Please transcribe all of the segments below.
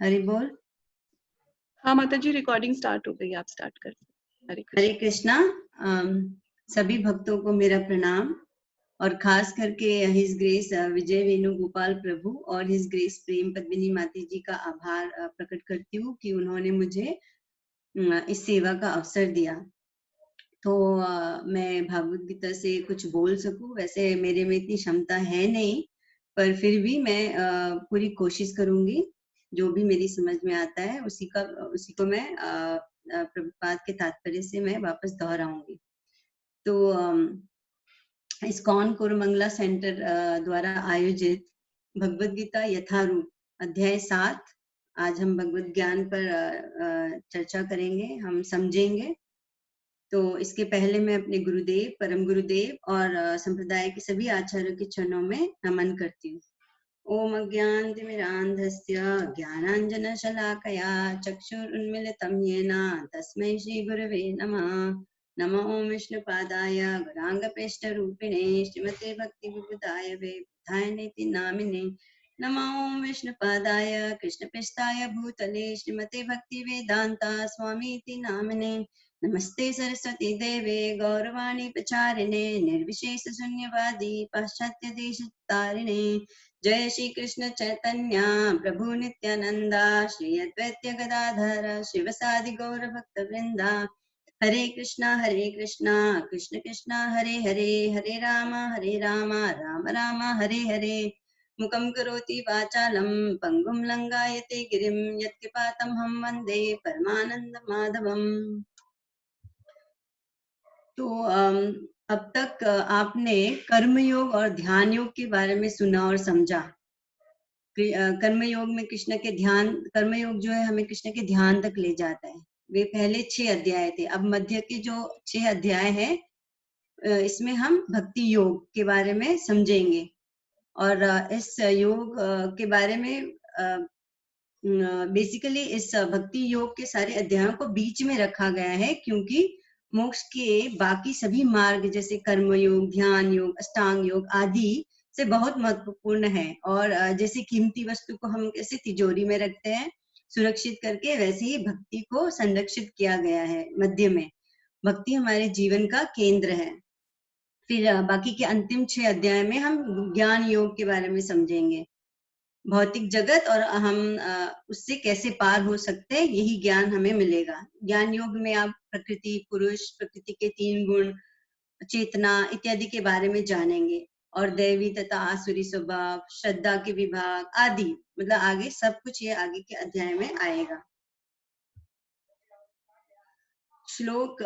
हरि बोल। हाँ माता जी, रिकॉर्डिंग स्टार्ट हो गई, आप स्टार्ट कर। हरे हरे कृष्णा। कृष्णा। सभी भक्तों को मेरा प्रणाम और खास करके हिज ग्रेस विजय वेणुगोपाल प्रभु और हिज ग्रेस प्रेम पद्मिनी माता जी का आभार प्रकट करती हूँ कि उन्होंने मुझे इस सेवा का अवसर दिया। तो मैं भागवत गीता से कुछ बोल सकूं, वैसे मेरे में इतनी क्षमता है नहीं, पर फिर भी मैं पूरी कोशिश करूंगी। जो भी मेरी समझ में आता है उसी को मैं प्रभुपाद के तात्पर्य से मैं वापस दोहराऊंगी। तो इस्कॉन कोरमंगला सेंटर द्वारा आयोजित भगवत गीता यथारूप अध्याय 7, आज हम भगवत ज्ञान पर चर्चा करेंगे, हम समझेंगे। तो इसके पहले मैं अपने गुरुदेव, परम गुरुदेव और संप्रदाय के सभी आचार्यों के चरणों में नमन करती हूँ। ओम अज्ञानतिमिरान्धस्य ज्ञानाञ्जनशलाकया चक्षुरुन्मीलितं येन तस्मै श्रीगुरवे नमः। नमो ओम विष्णुपादाय गौराङ्गप्रेष्ठरूपिणे श्रीमते भक्तिविबुधाय वेदाय नेति नामिने। नमो ओम विष्णुपादाय कृष्णप्रेष्ठाय भूतले श्रीमते भक्तिवेदान्ता स्वामीति नामिने। नमस्ते सरस्वती देवे गौरवाणी प्रचारिणे निर्विशेष शून्यवादी पाश्चात्य देश तारिणे। जय श्री कृष्ण चैतन्य प्रभु नित्यानंदा श्री अद्वैत गदाधर शिवसादि गौर भक्त वृंदा। हरे कृष्णा कृष्ण कृष्ण हरे हरे, हरे राम राम राम हरे हरे। मुखं करोति वाचालं पंगुं लंघयते गिरिं यत्कृपातमहं वन्दे परमानंद माधवम्। तो अब तक आपने कर्मयोग और ध्यान योग के बारे में सुना और समझा। कर्मयोग में कृष्ण के ध्यान, कर्मयोग जो है हमें कृष्ण के ध्यान तक ले जाता है। वे पहले 6 अध्याय थे, अब मध्य के जो 6 अध्याय हैं इसमें हम भक्ति योग के बारे में समझेंगे। और इस योग के बारे में बेसिकली इस भक्ति योग के सारे अध्यायों को बीच में रखा गया है, क्योंकि मोक्ष के बाकी सभी मार्ग जैसे कर्म योग, ध्यान योग, अष्टांग योग आदि से बहुत महत्वपूर्ण है। और जैसे कीमती वस्तु को हम कैसे तिजोरी में रखते हैं सुरक्षित करके, वैसे ही भक्ति को संरक्षित किया गया है मध्य में। भक्ति हमारे जीवन का केंद्र है। फिर बाकी के अंतिम 6 अध्याय में हम ज्ञान योग के बारे में समझेंगे। भौतिक जगत और हम उससे कैसे पार हो सकते हैं, यही ज्ञान हमें मिलेगा। ज्ञान योग में आप प्रकृति, पुरुष, प्रकृति के 3 गुण, चेतना इत्यादि के बारे में जानेंगे और दैवी तथा आसुरी स्वभाव, श्रद्धा के विभाग आदि, मतलब आगे सब कुछ ये आगे के अध्याय में आएगा। श्लोक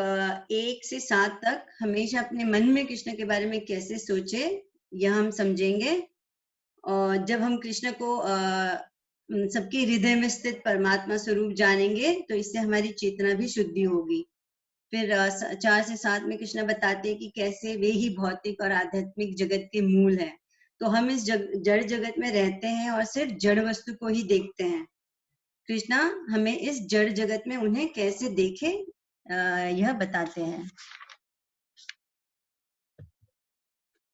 1 से 7 तक हमेशा अपने मन में कृष्ण के बारे में कैसे सोचे, यह हम समझेंगे। और जब हम कृष्ण को सबके हृदय में स्थित परमात्मा स्वरूप जानेंगे तो इससे हमारी चेतना भी शुद्धि होगी। फिर 4 से 7 में कृष्ण बताते हैं कि कैसे वे ही भौतिक और आध्यात्मिक जगत के मूल है। तो हम इस जड़ जगत में रहते हैं और सिर्फ जड़ वस्तु को ही देखते हैं। कृष्णा हमें इस जड़ जगत में उन्हें कैसे देखे यह बताते हैं।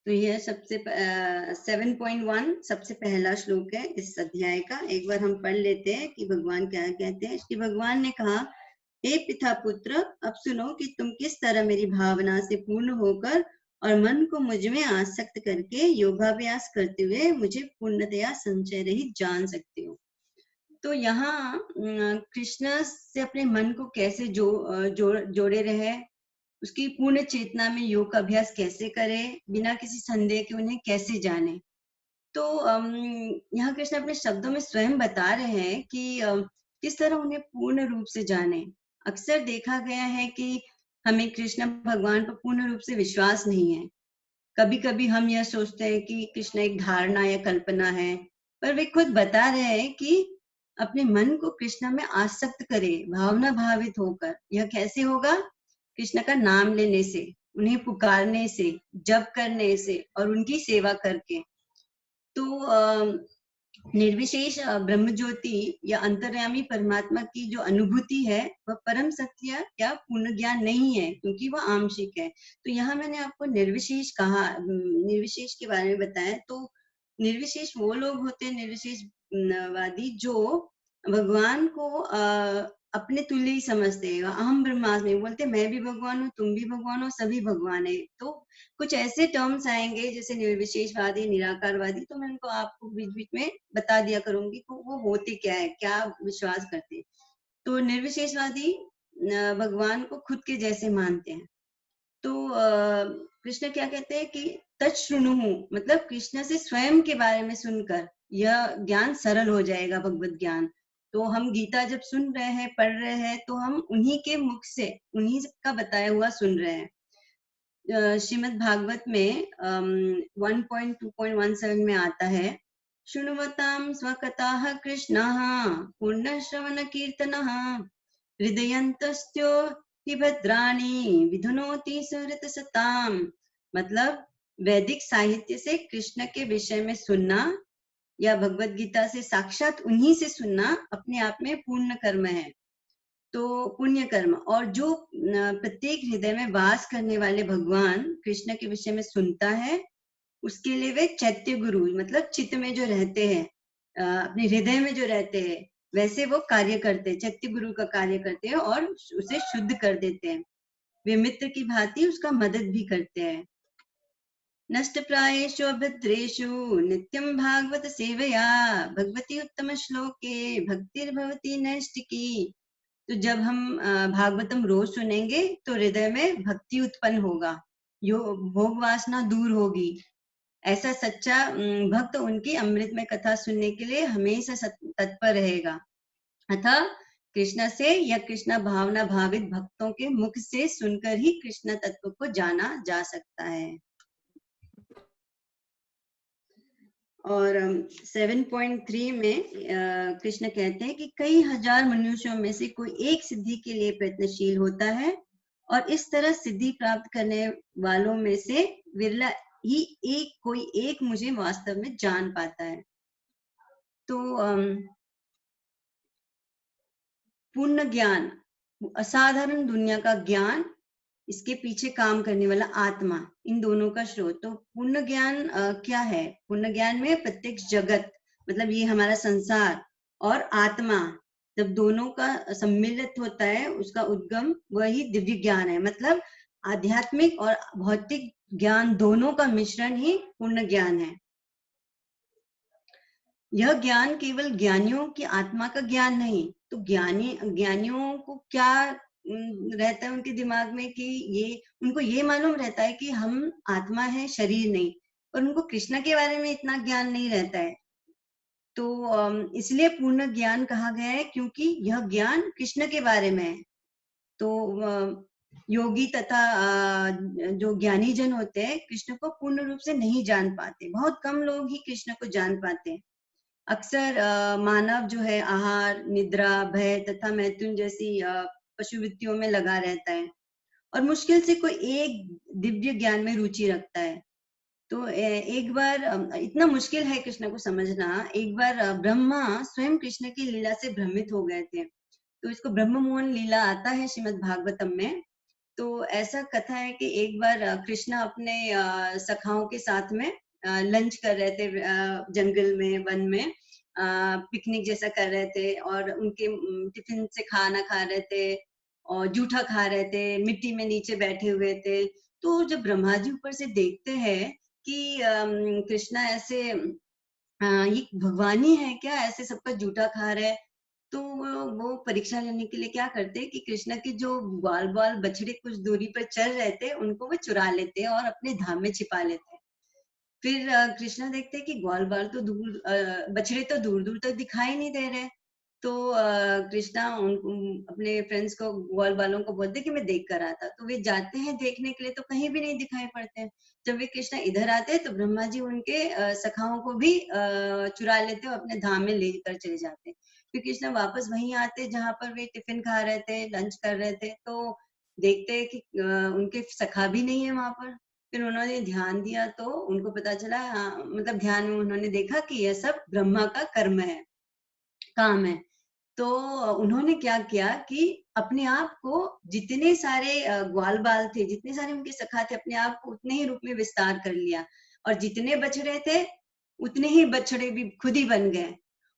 तो यह सबसे 7.1 सबसे पहला श्लोक है इस अध्याय का। एक बार हम पढ़ लेते हैं कि भगवान क्या कहते हैं। श्री भगवान ने कहा, हे पिता पुत्र, अब सुनो कि तुम किस तरह मेरी भावना से पूर्ण होकर और मन को मुझ में आसक्त करके योगाभ्यास करते हुए मुझे पूर्णतया संशय रहित जान सकते हो। तो यहाँ कृष्ण से अपने मन को कैसे जोड़े रहे, उसकी पूर्ण चेतना में योग का अभ्यास कैसे करें, बिना किसी संदेह के उन्हें कैसे जाने। तो यहाँ कृष्ण अपने शब्दों में स्वयं बता रहे हैं कि किस तरह उन्हें पूर्ण रूप से जाने। अक्सर देखा गया है कि हमें कृष्ण भगवान पर पूर्ण रूप से विश्वास नहीं है। कभी कभी हम यह सोचते हैं कि कृष्ण एक धारणा या कल्पना है, पर वे खुद बता रहे हैं कि अपने मन को कृष्ण में आसक्त करे, भावना भावित होकर। यह कैसे होगा? कृष्ण का नाम लेने से, उन्हें पुकारने से, जप करने से और उनकी सेवा करके। तो निर्विशेष ब्रह्म ज्योति या अंतर्यामी परमात्मा की जो अनुभूति है वह परम सत्य या पूर्ण ज्ञान नहीं है, क्योंकि वह आंशिक है। तो यहाँ मैंने आपको निर्विशेष कहा, निर्विशेष के बारे में बताया। तो निर्विशेष वो लोग होते हैं, निर्विशेष वादी, जो भगवान को अपने तुल्य ही समझते हैं। अहम ब्रह्मास्मि बोलते, मैं भी भगवान हूँ, तुम भी भगवान हो, सभी भगवान है। तो कुछ ऐसे टर्म्स आएंगे जैसे निर्विशेषवादी, निराकारवादी, तो मैं उनको आपको बीच बीच में बता दिया करूंगी कि वो होते क्या है, क्या विश्वास करते हैं। तो निर्विशेषवादी भगवान को खुद के जैसे मानते हैं। तो कृष्ण क्या कहते हैं कि तच्छृणुः, मतलब कृष्ण से स्वयं के बारे में सुनकर यह ज्ञान सरल हो जाएगा, भगवत ज्ञान। तो हम गीता जब सुन रहे हैं, पढ़ रहे हैं, तो हम उन्हीं के मुख से, उन्हीं का बताया हुआ सुन रहे हैं। श्रीमद् भागवत में 1.2.17 में आता है, शृण्वतां स्वकथाः कृष्णः पूर्णश्रवण कीर्तनः हृदयन्तस्त्यो हि भद्राणि विधुनोति सुहृतसताम्। मतलब वैदिक साहित्य से कृष्ण के विषय में सुनना या भगवत गीता से साक्षात उन्हीं से सुनना अपने आप में पुण्य कर्म है। तो पुण्य कर्म, और जो प्रत्येक हृदय में वास करने वाले भगवान कृष्ण के विषय में सुनता है, उसके लिए वे चैत्य गुरु, मतलब चित्त में जो रहते हैं, अपने हृदय में जो रहते हैं, वैसे वो कार्य करते हैं, चैत्य गुरु का कार्य करते हैं और उसे शुद्ध कर देते हैं। वे मित्र की भांति उसका मदद भी करते हैं। नष्ट प्रायेषु भद्रेषु नित्यं भागवत सेवया भगवती उत्तम श्लोके भक्तिर्भवती नैष्टिकी। तो जब हम भागवतम रोज सुनेंगे तो हृदय में भक्ति उत्पन्न होगा, यो भोग वासना दूर होगी। ऐसा सच्चा भक्त उनकी अमृतमय कथा सुनने के लिए हमेशा तत्पर रहेगा। अतः कृष्ण से या कृष्ण भावना भावित भक्तों के मुख से सुनकर ही कृष्ण तत्व को जाना जा सकता है। और 7.3 में कृष्ण कहते हैं कि कई हजार मनुष्यों में से कोई एक सिद्धि के लिए प्रयत्नशील होता है, और इस तरह सिद्धि प्राप्त करने वालों में से विरला ही कोई एक मुझे वास्तव में जान पाता है। तो पूर्ण ज्ञान, असाधारण दुनिया का ज्ञान, इसके पीछे काम करने वाला आत्मा, इन दोनों का स्रोत। तो पूर्ण ज्ञान क्या है? पूर्ण ज्ञान में प्रत्यक्ष जगत, मतलब ये हमारा संसार और आत्मा, जब दोनों का सम्मिलित होता है, उसका उद्गम वही दिव्य ज्ञान है। मतलब आध्यात्मिक और भौतिक ज्ञान दोनों का मिश्रण ही पूर्ण ज्ञान है। यह ज्ञान केवल ज्ञानियों की आत्मा का ज्ञान नहीं, तो ज्ञानियों को क्या रहता है उनके दिमाग में कि उनको ये मालूम रहता है कि हम आत्मा है, शरीर नहीं, और उनको कृष्ण के बारे में इतना ज्ञान नहीं रहता है। तो इसलिए पूर्ण ज्ञान कहा गया है, क्योंकि यह ज्ञान कृष्ण के बारे में है। तो योगी तथा जो ज्ञानी जन होते हैं, कृष्ण को पूर्ण रूप से नहीं जान पाते। बहुत कम लोग ही कृष्ण को जान पाते हैं। अक्सर मानव जो है आहार, निद्रा, भय तथा मैथुन जैसी पशुवृत्तियों में लगा रहता है, और मुश्किल से कोई एक दिव्य ज्ञान में रुचि रखता है। तो एक बार इतना मुश्किल है कृष्ण को समझना। एक बार ब्रह्मा स्वयं कृष्ण की लीला से भ्रमित हो गए थे। तो इसको ब्रह्म मोहन लीला आता है श्रीमद् भागवतम में। तो ऐसा कथा है कि एक बार कृष्ण अपने सखाओं के साथ में लंच कर रहे थे, जंगल में, वन में पिकनिक जैसा कर रहे थे, और उनके टिफिन से खाना खा रहे थे और जूठा खा रहे थे, मिट्टी में नीचे बैठे हुए थे। तो जब ब्रह्मा जी ऊपर से देखते हैं कि कृष्णा ऐसे ये भगवान ही है क्या, ऐसे सबका जूठा खा रहे हैं, तो वो परीक्षा लेने के लिए क्या करते हैं कि कृष्ण के जो बाल बाल बछड़े कुछ दूरी पर चल रहे थे, उनको वो चुरा लेते हैं और अपने धाम में छिपा लेते हैं। फिर कृष्णा देखते हैं कि ग्वाल बाल तो दूर, बछड़े तो दूर दूर तक दिखाई नहीं दे रहे। तो कृष्णा अपने फ्रेंड्स को, ग्वाल बालों को बोलते कि मैं देख कर आता। तो वे जाते हैं देखने के लिए, तो कहीं भी नहीं दिखाई पड़ते हैं। जब वे कृष्णा इधर आते हैं तो ब्रह्मा जी उनके सखाओं को भी चुरा लेते और अपने धाम में लेकर चले जाते। फिर कृष्णा वापस वहीं आते जहां पर वे टिफिन खा रहे थे, लंच कर रहे थे। तो देखते हैं कि उनके सखा भी नहीं है वहां पर। फिर उन्होंने ध्यान दिया तो उनको पता चला, मतलब ध्यान में उन्होंने देखा कि यह सब ब्रह्मा का कर्म है, काम है। तो उन्होंने क्या किया कि अपने आप को, जितने सारे ग्वाल बाल थे, जितने सारे उनके सखा थे, अपने आप को उतने ही रूप में विस्तार कर लिया, और जितने बछड़े थे उतने ही बछड़े भी खुद ही बन गए।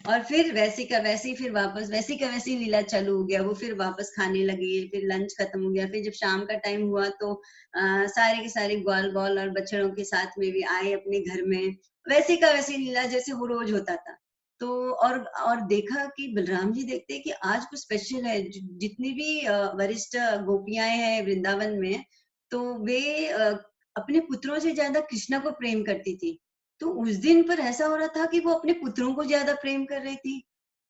और फिर वैसी का वैसी फिर वापस वैसी का वैसी लीला चालू हो गया, वो फिर वापस खाने लगे, फिर लंच खत्म हो गया, फिर जब शाम का टाइम हुआ तो सारे के सारे ग्वाल बाल और बछड़ों के साथ में भी आए अपने घर में, वैसी का वैसी लीला जैसे वो रोज होता था। तो और देखा कि बलराम जी देखते हैं कि आज कुछ स्पेशल है, जितनी भी वरिष्ठ गोपियां हैं वृंदावन में, तो वे अपने पुत्रों से ज्यादा कृष्णा को प्रेम करती थी। तो उस दिन पर ऐसा हो रहा था कि वो अपने पुत्रों को ज्यादा प्रेम कर रही थी,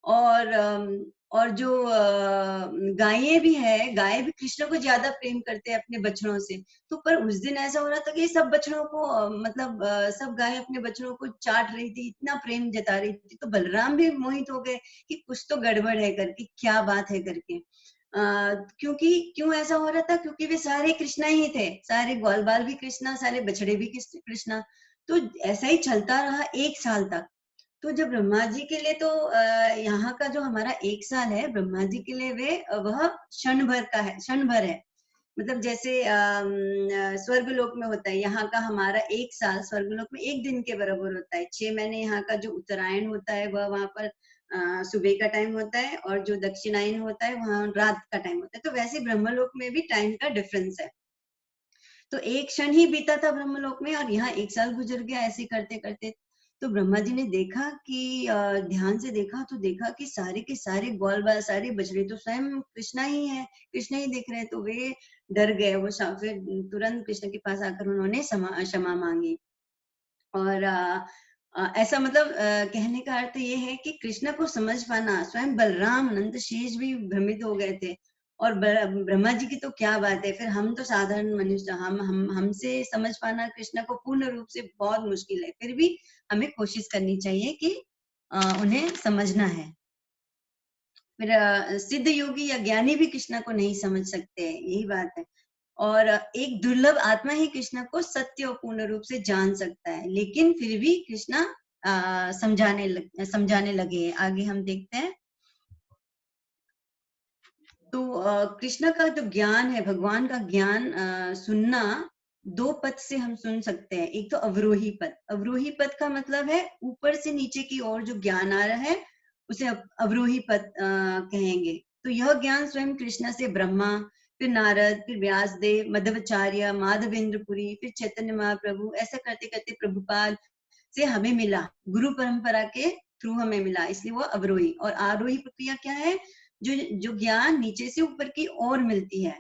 और और जो गायें भी है, गाय भी कृष्ण को ज्यादा प्रेम करते हैं अपने बछड़ों से। तो पर उस दिन ऐसा हो रहा था कि सब बछड़ों को मतलब सब गाय अपने बछड़ों को चाट रही थी, इतना प्रेम जता रही थी। तो बलराम भी मोहित हो गए कि कुछ तो गड़बड़ है करके, क्या बात है करके। क्योंकि क्यों ऐसा हो रहा था, क्योंकि वे सारे कृष्णा ही थे, सारे ग्वाल बाल भी कृष्णा, सारे बछड़े भी कृष्णा। तो ऐसा ही चलता रहा 1 साल तक। तो जब ब्रह्मा जी के लिए तो यहाँ का जो हमारा 1 साल है, ब्रह्मा जी के लिए वह क्षण भर का है, क्षण भर है। मतलब जैसे स्वर्ग लोक में होता है, यहाँ का हमारा 1 साल स्वर्ग लोक में 1 दिन के बराबर होता है। 6 महीने यहाँ का जो उत्तरायण होता है वह वहाँ पर सुबह का टाइम होता है, और जो दक्षिणायन होता है वहाँ रात का टाइम होता है। तो वैसे ब्रह्मलोक में भी टाइम का डिफरेंस है। तो एक क्षण ही बीता था ब्रह्मलोक में, और यहाँ 1 साल गुजर गया ऐसे करते करते। तो ब्रह्मा जी ने देखा कि ध्यान से देखा तो देखा कि सारे के सारे ग्वाल बाल, सारे बछड़े तो स्वयं कृष्णा ही है, कृष्ण ही दिख रहे हैं। तो वे डर गए, वो फिर तुरंत कृष्ण के पास आकर उन्होंने क्षमा मांगी। और ऐसा मतलब कहने का अर्थ ये है कि कृष्ण को समझ पाना, स्वयं बलराम नंद शेष भी भ्रमित हो गए थे। और ब्रह्मा जी की तो क्या बात है, फिर हम तो साधारण मनुष्य, हम हमसे समझ पाना कृष्ण को पूर्ण रूप से बहुत मुश्किल है। फिर भी हमें कोशिश करनी चाहिए कि उन्हें समझना है। फिर सिद्ध योगी या ज्ञानी भी कृष्ण को नहीं समझ सकते, यही बात है। और एक दुर्लभ आत्मा ही कृष्ण को सत्य और पूर्ण रूप से जान सकता है, लेकिन फिर भी कृष्ण समझाने लगे। आगे हम देखते हैं। तो कृष्ण का जो ज्ञान है, भगवान का ज्ञान सुनना 2 पद से हम सुन सकते हैं। एक तो अवरोही पद, अवरोही पद का मतलब है ऊपर से नीचे की ओर जो ज्ञान आ रहा है उसे अवरोही पद कहेंगे। तो यह ज्ञान स्वयं कृष्ण से ब्रह्मा, फिर नारद, फिर व्यासदेव, मध्वाचार्य, माधवेंद्रपुरी, फिर चैतन्य महाप्रभु, ऐसा करते करते प्रभुपाद से हमें मिला, गुरु परंपरा के थ्रू हमें मिला, इसलिए वो अवरोही। और आरोही प्रक्रिया क्या है, जो जो ज्ञान नीचे से ऊपर की ओर मिलती है।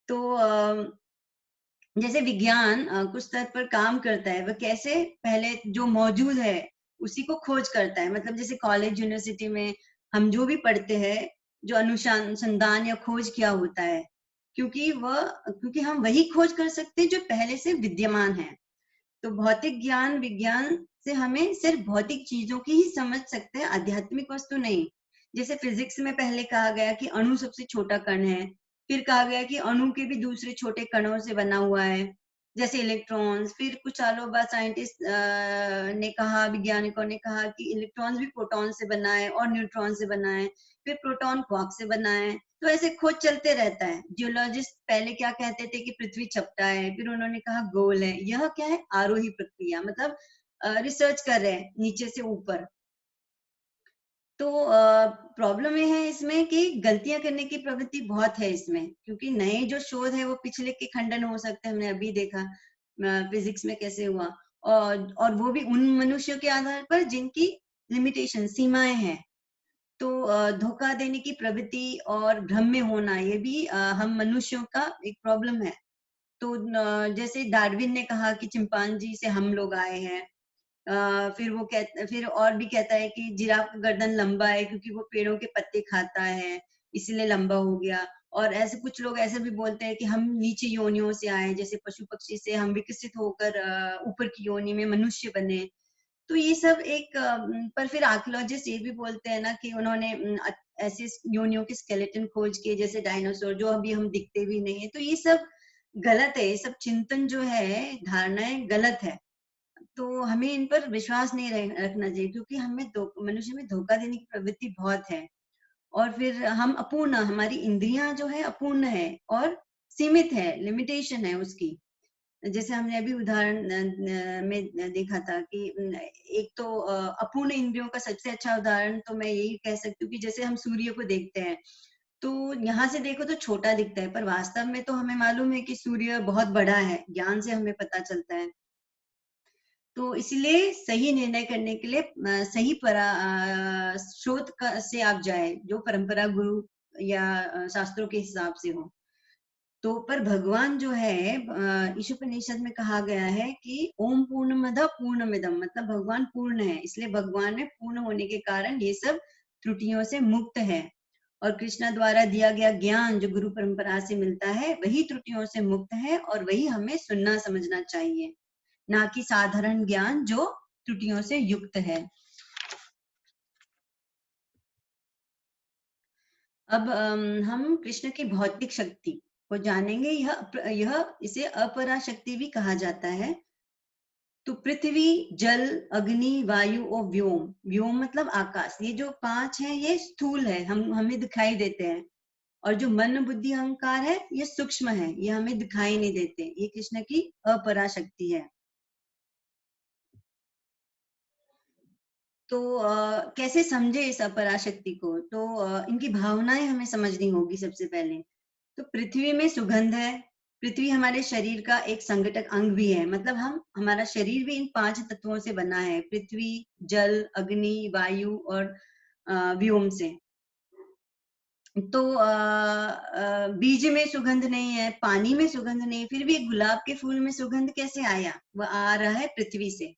तो जैसे विज्ञान कुछ स्तर पर काम करता है, वह कैसे, पहले जो मौजूद है उसी को खोज करता है। मतलब जैसे कॉलेज यूनिवर्सिटी में हम जो भी पढ़ते हैं, जो अनुसंधान या खोज किया होता है, क्योंकि हम वही खोज कर सकते हैं जो पहले से विद्यमान है। तो भौतिक ज्ञान विज्ञान से हमें सिर्फ भौतिक चीजों की ही समझ सकते हैं, आध्यात्मिक वस्तु नहीं। जैसे फिजिक्स में पहले कहा गया कि अणु सबसे छोटा कण है, फिर कहा गया कि अणु के भी दूसरे छोटे कणों से बना हुआ है, जैसे इलेक्ट्रॉन्स। फिर कुछ सालों बाद साइंटिस्ट ने कहा, वैज्ञानिकों ने कहा कि इलेक्ट्रॉन्स भी प्रोटॉन से बना है और न्यूट्रॉन से बना है, फिर प्रोटॉन क्वार्क से बना है। तो ऐसे खोज चलते रहता है। जियोलॉजिस्ट पहले क्या कहते थे कि पृथ्वी चपटा है, फिर उन्होंने कहा गोल है। यह क्या है, आरोही प्रक्रिया, मतलब रिसर्च कर रहे हैं नीचे से ऊपर। तो प्रॉब्लम ये है इसमें कि गलतियां करने की प्रवृत्ति बहुत है इसमें, क्योंकि नए जो शोध है वो पिछले के खंडन हो सकते हैं। हमने अभी देखा फिजिक्स में कैसे हुआ, और वो भी उन मनुष्यों के आधार पर जिनकी लिमिटेशन, सीमाएं हैं। तो धोखा देने की प्रवृत्ति और भ्रम में होना, ये भी हम मनुष्यों का एक प्रॉब्लम है। तो जैसे डार्विन ने कहा कि चिंपांजी से हम लोग आए हैं। फिर और भी कहता है कि जिराफ का गर्दन लंबा है क्योंकि वो पेड़ों के पत्ते खाता है, इसलिए लंबा हो गया। और ऐसे कुछ लोग ऐसे भी बोलते हैं कि हम नीचे योनियों से आए, जैसे पशु पक्षी से हम विकसित होकर ऊपर की योनि में मनुष्य बने। तो ये सब एक पर फिर आर्कियोलॉजिस्ट ये भी बोलते हैं ना कि उन्होंने ऐसे योनियों के स्केलेटन खोज किए, जैसे डायनासोर, जो अभी हम दिखते भी नहीं है। तो ये सब गलत है, ये सब चिंतन जो है, धारणाएं गलत है। तो हमें इन पर विश्वास नहीं रखना चाहिए, क्योंकि मनुष्य में धोखा देने की प्रवृत्ति बहुत है। और फिर हम अपूर्ण, हमारी इंद्रियां जो है अपूर्ण है और सीमित है, लिमिटेशन है उसकी। जैसे हमने अभी उदाहरण में देखा था कि एक तो अपूर्ण इंद्रियों का सबसे अच्छा उदाहरण तो मैं यही कह सकती हूँ कि जैसे हम सूर्य को देखते हैं, तो यहाँ से देखो तो छोटा दिखता है, पर वास्तव में तो हमें मालूम है कि सूर्य बहुत बड़ा है, ज्ञान से हमें पता चलता है। तो इसलिए सही निर्णय करने के लिए सही स्रोत से आप जाए, जो परंपरा गुरु या शास्त्रों के हिसाब से हो। तो पर भगवान जो है, ईशोपनिषद में कहा गया है कि ओम पूर्णमद पूर्णमिदम, मतलब भगवान पूर्ण है, इसलिए भगवान में पूर्ण होने के कारण ये सब त्रुटियों से मुक्त है। और कृष्णा द्वारा दिया गया ज्ञान जो गुरु परंपरा से मिलता है, वही त्रुटियों से मुक्त है, और वही हमें सुनना समझना चाहिए, ना कि साधारण ज्ञान जो त्रुटियों से युक्त है। अब हम कृष्ण की भौतिक शक्ति को जानेंगे। यह इसे अपरा शक्ति भी कहा जाता है। तो पृथ्वी, जल, अग्नि, वायु और व्योम, व्योम मतलब आकाश, ये जो 5 है ये स्थूल है, हमें दिखाई देते हैं। और जो मन, बुद्धि, अहंकार है ये सूक्ष्म है, ये हमें दिखाई नहीं देते। ये कृष्ण की अपरा शक्ति है। तो कैसे समझे इस अपराशक्ति को? तो इनकी भावनाएं हमें समझनी होगी सबसे पहले। तो पृथ्वी में सुगंध है। पृथ्वी हमारे शरीर का एक संगठक अंग भी है, मतलब हमारा शरीर भी इन 5 तत्वों से बना है, पृथ्वी, जल, अग्नि, वायु और व्योम से। तो बीज में सुगंध नहीं है, पानी में सुगंध नहीं, फिर भी गुलाब के फूल में सुगंध कैसे आया? वह आ रहा है पृथ्वी से।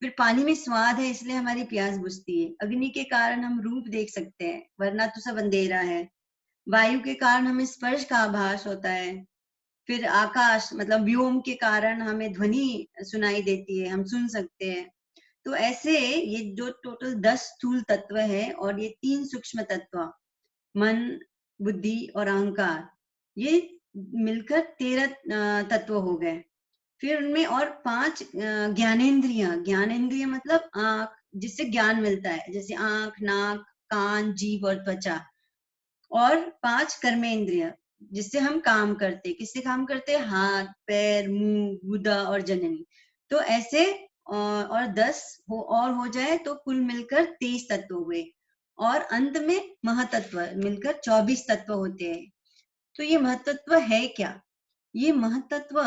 फिर पानी में स्वाद है, इसलिए हमारी प्यास बुझती है। अग्नि के कारण हम रूप देख सकते हैं, वरना तो सब अंधेरा है। वायु के कारण हमें स्पर्श का आभास होता है। फिर आकाश मतलब व्योम के कारण हमें ध्वनि सुनाई देती है, हम सुन सकते हैं। तो ऐसे ये जो टोटल 10 स्थूल तत्व है और ये 3 सूक्ष्म तत्व, मन, बुद्धि और अहंकार, ये मिलकर 13 तत्व हो गए। फिर उनमें और 5 ज्ञानेंद्रियां, ज्ञानेंद्रिय मतलब आंख, जिससे ज्ञान मिलता है, जैसे आंख, नाक, कान, जीभ और त्वचा। और 5 कर्मेंद्रिय, जिससे हम काम करते, किससे काम करते? हाथ, पैर, मुंह, गुदा और जननी। तो ऐसे और 10 हो जाए तो कुल मिलकर 23 तत्व हुए। और अंत में महतत्व मिलकर 24 तत्व होते हैं। तो ये महतत्व है क्या? ये महतत्व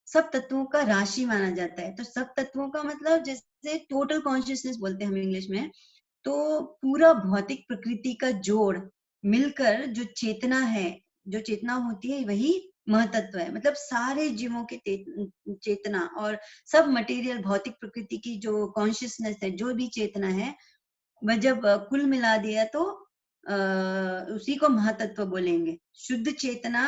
सब तत्वों का राशि माना जाता है। तो सब तत्वों का मतलब जैसे टोटल कॉन्शियसनेस बोलते हैं हम इंग्लिश में। तो पूरा भौतिक प्रकृति का जोड़ मिलकर जो चेतना है, जो चेतना होती है, वही महतत्व है। मतलब सारे जीवों के चेतना और सब मटेरियल भौतिक प्रकृति की जो कॉन्शियसनेस है, जो भी चेतना है, वह जब कुल मिला दिया तो उसी को महतत्व बोलेंगे। शुद्ध चेतना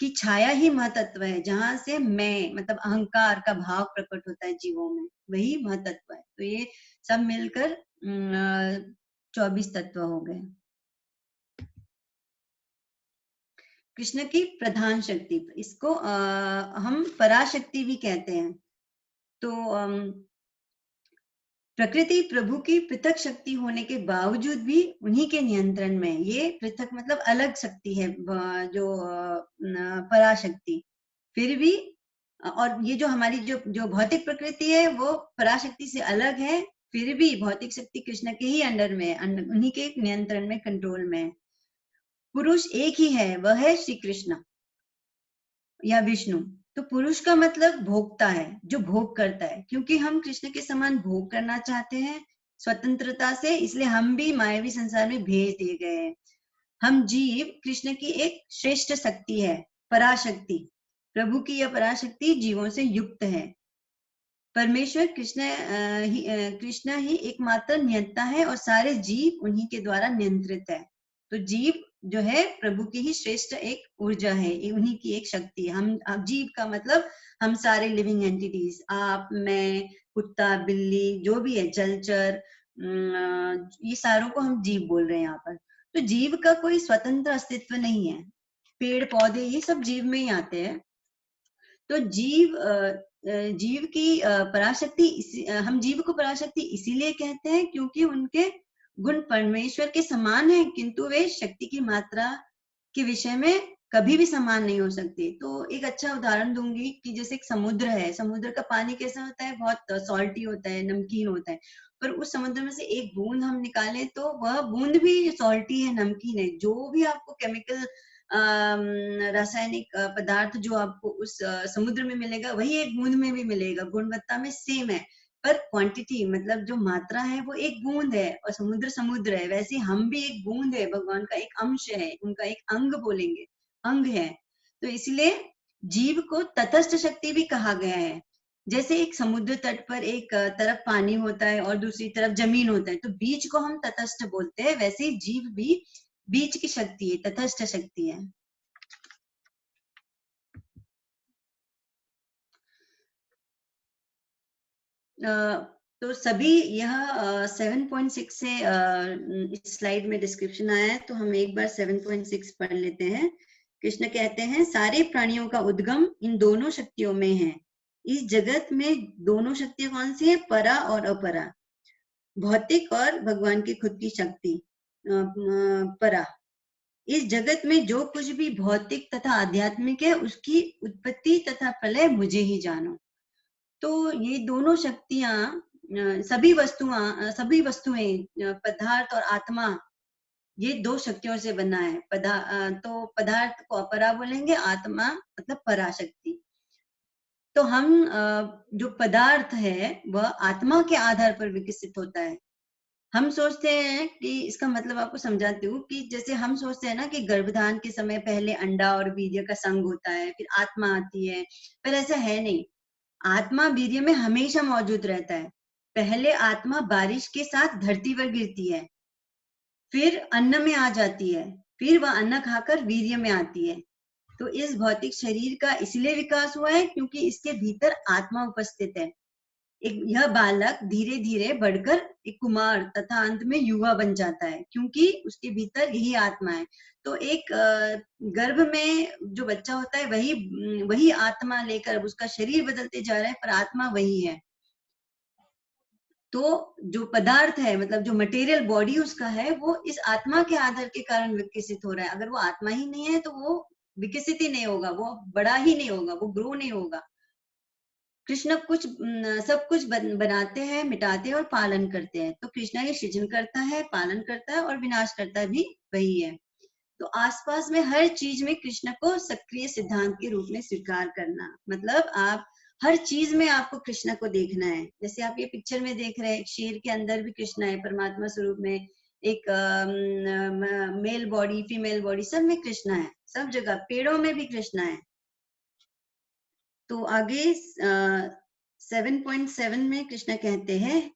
की छाया ही महतत्व है, जहां से मैं मतलब अहंकार का भाव प्रकट होता है जीवों में, वही महतत्व है। तो ये सब मिलकर 24 तत्व हो गए। कृष्ण की प्रधान शक्ति, इसको हम पराशक्ति भी कहते हैं। तो प्रकृति प्रभु की पृथक शक्ति होने के बावजूद भी उन्हीं के नियंत्रण में, ये पृथक मतलब अलग शक्ति है, जो पराशक्ति। फिर भी और ये जो हमारी जो भौतिक प्रकृति है वो पराशक्ति से अलग है, फिर भी भौतिक शक्ति कृष्ण के ही अंडर में, उन्हीं के नियंत्रण में, कंट्रोल में। पुरुष एक ही है, वह है श्री कृष्ण या विष्णु। तो पुरुष का मतलब भोक्ता है, जो भोग करता है। क्योंकि हम कृष्ण के समान भोग करना चाहते हैं स्वतंत्रता से, इसलिए हम भी मायावी संसार में भेज दिए गए हैं। हम जीव कृष्ण की एक श्रेष्ठ शक्ति है, पराशक्ति। प्रभु की यह पराशक्ति जीवों से युक्त है। परमेश्वर कृष्ण ही एकमात्र नियंता है और सारे जीव उन्हीं के द्वारा नियंत्रित है। तो जीव जो है प्रभु की ही श्रेष्ठ एक ऊर्जा है, उन्हीं की एक शक्ति है। हम जीव का मतलब हम सारे लिविंग एंटिटीज, आप, मैं, कुत्ता, बिल्ली, जो भी है, जलचर, ये सारों को हम जीव बोल रहे हैं यहाँ पर। तो जीव का कोई स्वतंत्र अस्तित्व नहीं है। पेड़ पौधे ये सब जीव में ही आते हैं। तो जीव की पराशक्ति, हम जीव को पराशक्ति इसीलिए कहते हैं क्योंकि उनके गुण परमेश्वर के समान है, किंतु वे शक्ति की मात्रा के विषय में कभी भी समान नहीं हो सकते। तो एक अच्छा उदाहरण दूंगी कि जैसे एक समुद्र है, समुद्र का पानी कैसा होता है, बहुत सॉल्टी होता है, नमकीन होता है, पर उस समुद्र में से एक बूंद हम निकालें तो वह बूंद भी सॉल्टी है, नमकीन है। जो भी आपको केमिकल रासायनिक पदार्थ जो आपको उस समुद्र में मिलेगा वही एक बूंद में भी मिलेगा, गुणवत्ता में सेम है, पर क्वांटिटी मतलब जो मात्रा है वो एक बूंद है, और समुद्र समुद्र है। वैसे हम भी एक बूंद है, भगवान का एक अंश है, उनका एक अंग बोलेंगे, अंग है। तो इसलिए जीव को तटस्थ शक्ति भी कहा गया है। जैसे एक समुद्र तट पर एक तरफ पानी होता है और दूसरी तरफ जमीन होता है, तो बीच को हम तटस्थ बोलते हैं। वैसे ही जीव भी बीच की शक्ति है, तटस्थ शक्ति है। तो सभी यह 7.6 से इस स्लाइड में डिस्क्रिप्शन आया है, तो हम एक बार 7.6 पढ़ लेते हैं। कृष्ण कहते हैं, सारे प्राणियों का उद्गम इन दोनों शक्तियों में है। इस जगत में दोनों शक्तियां कौन सी है? परा और अपरा, भौतिक और भगवान की खुद की शक्ति परा। इस जगत में जो कुछ भी भौतिक तथा आध्यात्मिक है उसकी उत्पत्ति तथा प्रलय मुझे ही जानो। तो ये दोनों शक्तियां सभी वस्तुएं पदार्थ और आत्मा, ये दो शक्तियों से बना है। तो पदार्थ को अपरा बोलेंगे, आत्मा मतलब पराशक्ति। तो हम जो पदार्थ है वह आत्मा के आधार पर विकसित होता है। हम सोचते हैं कि इसका मतलब आपको समझाती हूँ कि जैसे हम सोचते हैं ना कि गर्भधान के समय पहले अंडा और वीर्य का संग होता है, फिर आत्मा आती है, पर ऐसा है नहीं। आत्मा वीर्य में हमेशा मौजूद रहता है। पहले आत्मा बारिश के साथ धरती पर गिरती है, फिर अन्न में आ जाती है, फिर वह अन्न खाकर वीर्य में आती है। तो इस भौतिक शरीर का इसलिए विकास हुआ है क्योंकि इसके भीतर आत्मा उपस्थित है। एक यह बालक धीरे धीरे बढ़कर एक कुमार तथा अंत में युवा बन जाता है, क्योंकि उसके भीतर यही आत्मा है। तो एक गर्भ में जो बच्चा होता है वही आत्मा लेकर, अब उसका शरीर बदलते जा रहा है पर आत्मा वही है। तो जो पदार्थ है मतलब जो मटेरियल बॉडी उसका है, वो इस आत्मा के आधार के कारण विकसित हो रहा है। अगर वो आत्मा ही नहीं है तो वो विकसित ही नहीं होगा, वो बड़ा ही नहीं होगा, वो ग्रो नहीं होगा। कृष्ण सब कुछ बनाते हैं, मिटाते हैं और पालन करते हैं। तो कृष्ण ये सृजन करता है, पालन करता है और विनाश करता भी वही है। तो आसपास में हर चीज में कृष्ण को सक्रिय सिद्धांत के रूप में स्वीकार करना, मतलब आप हर चीज में आपको कृष्ण को देखना है। जैसे आप ये पिक्चर में देख रहे हैं, शेर के अंदर भी कृष्ण है, परमात्मा स्वरूप में एक मेल बॉडी, फीमेल बॉडी, सब में कृष्ण है, सब जगह, पेड़ों में भी कृष्ण है। तो आगे 7.7 में कृष्ण कहते हैं,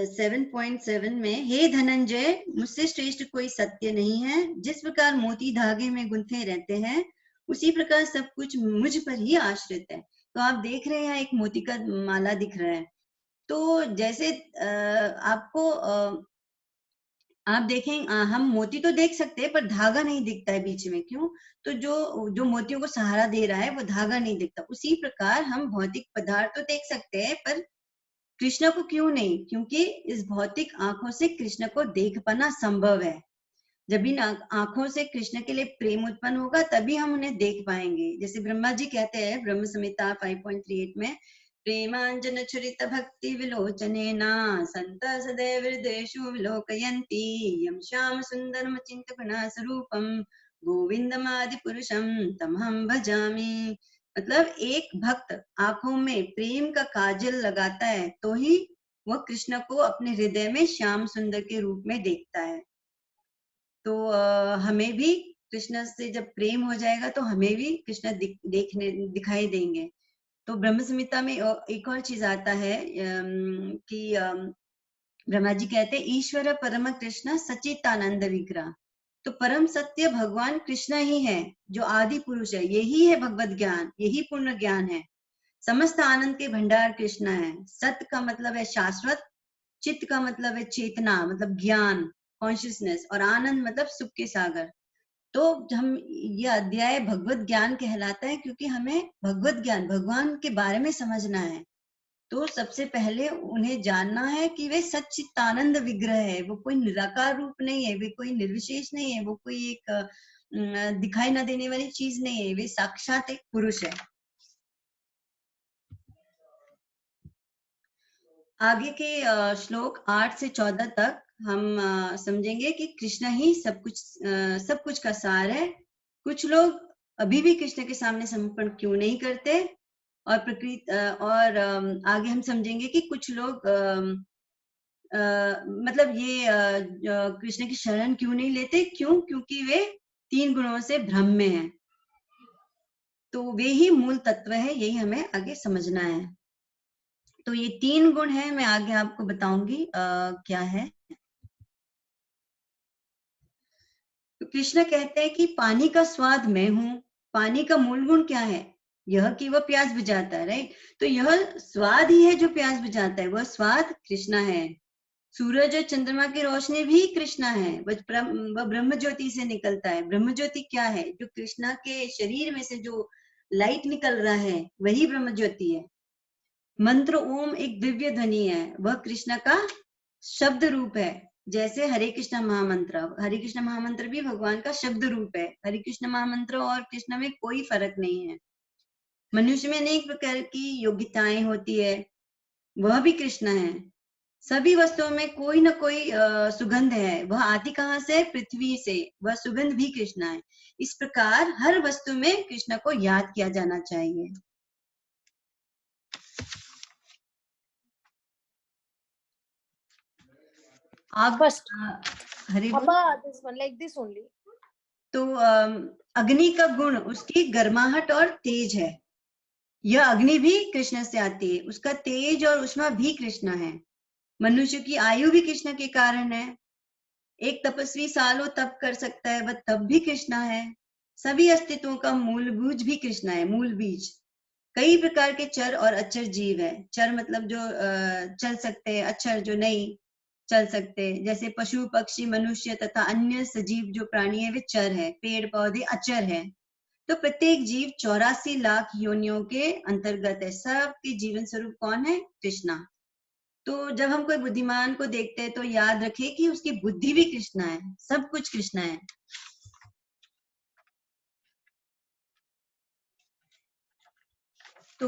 7.7 में, हे धनंजय, मुझसे श्रेष्ठ कोई सत्य नहीं है। जिस प्रकार मोती धागे में गुंथे रहते हैं उसी प्रकार सब कुछ मुझ पर ही आश्रित है। तो आप देख रहे हैं एक मोती का माला दिख रहा है। तो जैसे आपको आप देखें, हम मोती तो देख सकते हैं पर धागा नहीं दिखता है बीच में, क्यों? तो जो मोतियों को सहारा दे रहा है वो धागा नहीं दिखता। उसी प्रकार हम भौतिक पदार्थ तो देख सकते हैं पर कृष्ण को क्यों नहीं? क्योंकि इस भौतिक आंखों से कृष्ण को देख पाना संभव है। जब इन आंखों से कृष्ण के लिए प्रेम उत्पन्न होगा तभी हम उन्हें देख पाएंगे। जैसे ब्रह्मा जी कहते हैं ब्रह्म संहिता 5.38 में, प्रेमांजन छुरित भक्ति विलोचनेना संत सदैव हृदयेषु विलोकयन्ति यं श्याम सुंदरम चिंत गुणा स्वरूपम गोविंदमादि पुरुषम तमहं भजामि। मतलब एक भक्त आंखों में प्रेम का काजल लगाता है तो ही वह कृष्ण को अपने हृदय में श्याम सुंदर के रूप में देखता है। तो हमें भी कृष्ण से जब प्रेम हो जाएगा तो हमें भी कृष्ण दिखाई देंगे। तो ब्रह्म संहिता में एक और चीज आता है कि ब्रह्मा जी कहते हैं, ईश्वर परम कृष्ण सचितानंद विग्रह। तो परम सत्य भगवान कृष्ण ही है जो आदि पुरुष है, यही है भगवत ज्ञान, यही पूर्ण ज्ञान है। समस्त आनंद के भंडार कृष्ण है। सत्य का मतलब है शाश्वत, चित्त का मतलब है चेतना मतलब ज्ञान, कॉन्शियसनेस, और आनंद मतलब सुख के सागर। तो हम ये अध्याय भगवत ज्ञान कहलाता है क्योंकि हमें भगवत ज्ञान, भगवान के बारे में समझना है। तो सबसे पहले उन्हें जानना है कि वे सच्चिदानंद विग्रह है, वो कोई निराकार रूप नहीं है, वे कोई निर्विशेष नहीं है, वो कोई एक दिखाई न देने वाली चीज नहीं है, वे साक्षात एक पुरुष है। आगे के श्लोक 8 से 14 तक हम समझेंगे कि कृष्ण ही सब कुछ का सार है। कुछ लोग अभी भी कृष्ण के सामने समर्पण क्यों नहीं करते, और आगे हम समझेंगे कि कुछ लोग मतलब ये कृष्ण की शरण क्यों नहीं लेते, क्योंकि वे 3 गुणों से भ्रम में हैं। तो वे ही मूल तत्व है, यही हमें आगे समझना है। तो ये 3 गुण है, मैं आगे आपको बताऊंगी क्या है। तो कृष्ण कहते हैं कि पानी का स्वाद मैं हूं। पानी का मूल गुण क्या है? यह कि वह प्यास बुझाता है, राइट। तो यह स्वाद ही है जो प्यास बुझाता है, वह स्वाद कृष्णा है। सूरज और चंद्रमा की रोशनी भी कृष्णा है, वह ब्रह्म ज्योति से निकलता है। ब्रह्म ज्योति क्या है? जो कृष्णा के शरीर में से जो लाइट निकल रहा है, वही ब्रह्म ज्योति है। मंत्र ओम एक दिव्य ध्वनि है, वह कृष्ण का शब्द रूप है। जैसे हरे कृष्ण महामंत्र भी भगवान का शब्द रूप है। हरे कृष्ण महामंत्र और कृष्ण में कोई फर्क नहीं है। मनुष्य में अनेक प्रकार की योग्यताएं होती है, वह भी कृष्ण है। सभी वस्तुओं में कोई न कोई सुगंध है, वह आती कहाँ से? पृथ्वी से, वह सुगंध भी कृष्ण है। इस प्रकार हर वस्तु में कृष्ण को याद किया जाना चाहिए। आप First, हरि बोल। Abba, this one like this only. तो अग्नि का गुण उसकी गर्माहट और तेज है। यह अग्नि भी कृष्ण से आती है, उसका तेज और उष्मा भी कृष्ण है। मनुष्य की आयु भी कृष्ण के कारण है। एक तपस्वी सालों तप कर सकता है, वह तप भी कृष्ण है। सभी अस्तित्वों का मूल बीज भी कृष्ण है, मूल बीज। कई प्रकार के चर और अचर जीव है। चर मतलब जो चल सकते हैं, अचर जो नहीं चल सकते, जैसे पशु पक्षी मनुष्य तथा अन्य सजीव जो प्राणी है वे चर है, पेड़ पौधे अचर है। तो प्रत्येक जीव 84 लाख योनियों के अंतर्गत है। सबके जीवन स्वरूप कौन है? कृष्णा। तो जब हम कोई बुद्धिमान को देखते हैं तो याद रखें कि उसकी बुद्धि भी कृष्णा है, सब कुछ कृष्णा है। तो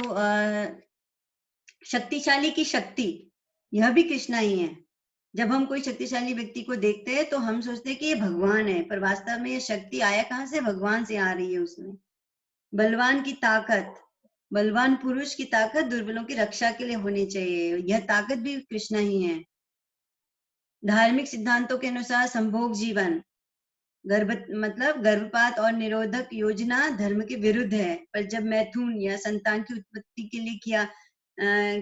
शक्तिशाली की शक्ति, यह भी कृष्णा ही है। जब हम कोई शक्तिशाली व्यक्ति को देखते हैं तो हम सोचते हैं कि ये भगवान है, पर वास्तव में ये शक्ति आया कहाँ से? भगवान से आ रही है उसमें। बलवान की ताकत, बलवान पुरुष की ताकत दुर्बलों की रक्षा के लिए होनी चाहिए, यह ताकत भी कृष्णा ही है। धार्मिक सिद्धांतों के अनुसार संभोग जीवन, गर्भपात और निरोधक योजना धर्म के विरुद्ध है, पर जब मैथुन या संतान की उत्पत्ति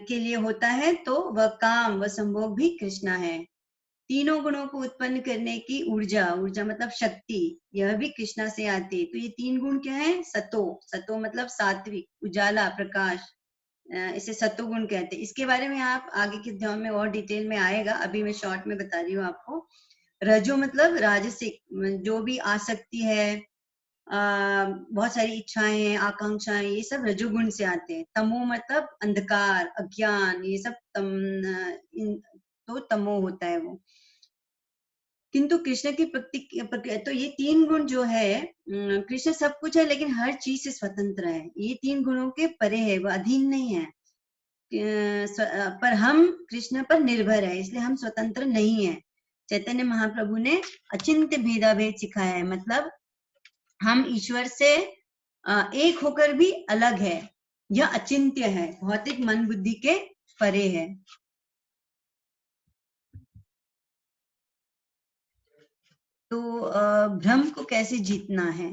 के लिए होता है तो वह काम, वह संभोग भी कृष्णा है। तीनों गुणों को उत्पन्न करने की ऊर्जा मतलब शक्ति, यह भी कृष्णा से आती है। तो ये 3 गुण क्या है? सतो मतलब सात्विक, उजाला, प्रकाश, इसे सत्वगुण कहते हैं। इसके बारे में आप आगे के अध्याय में और डिटेल में आएगा, अभी मैं शॉर्ट में बता रही हूँ आपको। रजो मतलब राजसिक, जो भी आसक्ति है, बहुत सारी इच्छाएं हैं, आकांक्षाएं, ये सब रजोगुण से आते हैं। तमो मतलब अंधकार, अज्ञान, ये सब तो तमो होता है वो। किंतु कृष्ण की तो ये 3 गुण जो है, कृष्ण सब कुछ है लेकिन हर चीज से स्वतंत्र है। ये 3 गुणों के परे है, वो अधीन नहीं है। पर हम कृष्ण पर निर्भर है, इसलिए हम स्वतंत्र नहीं है। चैतन्य महाप्रभु ने अचिंत्य भेदाभेद सिखाया है, मतलब हम ईश्वर से एक होकर भी अलग है, यह अचिंत्य है, भौतिक मन बुद्धि के परे है। तो भ्रम को कैसे जीतना है?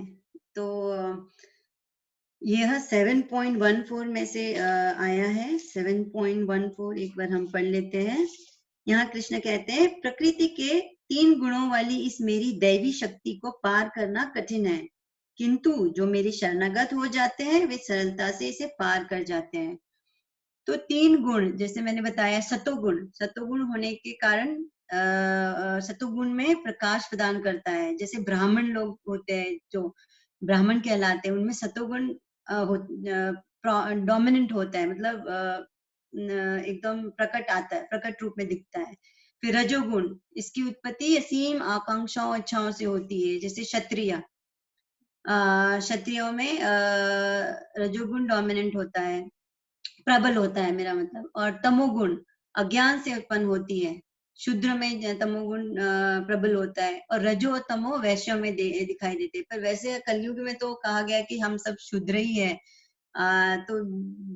तो यह 7.14 में से आया है। 7.14 एक बार हम पढ़ लेते हैं। यहाँ कृष्ण कहते हैं, प्रकृति के 3 गुणों वाली इस मेरी दैवी शक्ति को पार करना कठिन है, किंतु जो मेरे शरणागत हो जाते हैं वे सरलता से इसे पार कर जाते हैं। तो 3 गुण, जैसे मैंने बताया, सतोगुण होने के कारण सतोगुण में प्रकाश प्रदान करता है। जैसे ब्राह्मण लोग होते हैं जो ब्राह्मण कहलाते हैं, उनमें सतोगुण डोमिनेंट होता है, मतलब एकदम प्रकट आता है, प्रकट रूप में दिखता है। फिर रजोगुण, इसकी उत्पत्ति असीम आकांक्षाओं इच्छाओं से होती है, जैसे क्षत्रिय। क्षत्रियों में रजोगुण डोमिनेंट होता है, प्रबल होता है मेरा मतलब, और तमोगुण अज्ञान से उत्पन्न होती है। शूद्र में तमोगुण प्रबल होता है, और रजो और तमो वैश्यों में दिखाई देते हैं। पर वैसे कलयुग में तो कहा गया कि हम सब शूद्र ही है। तो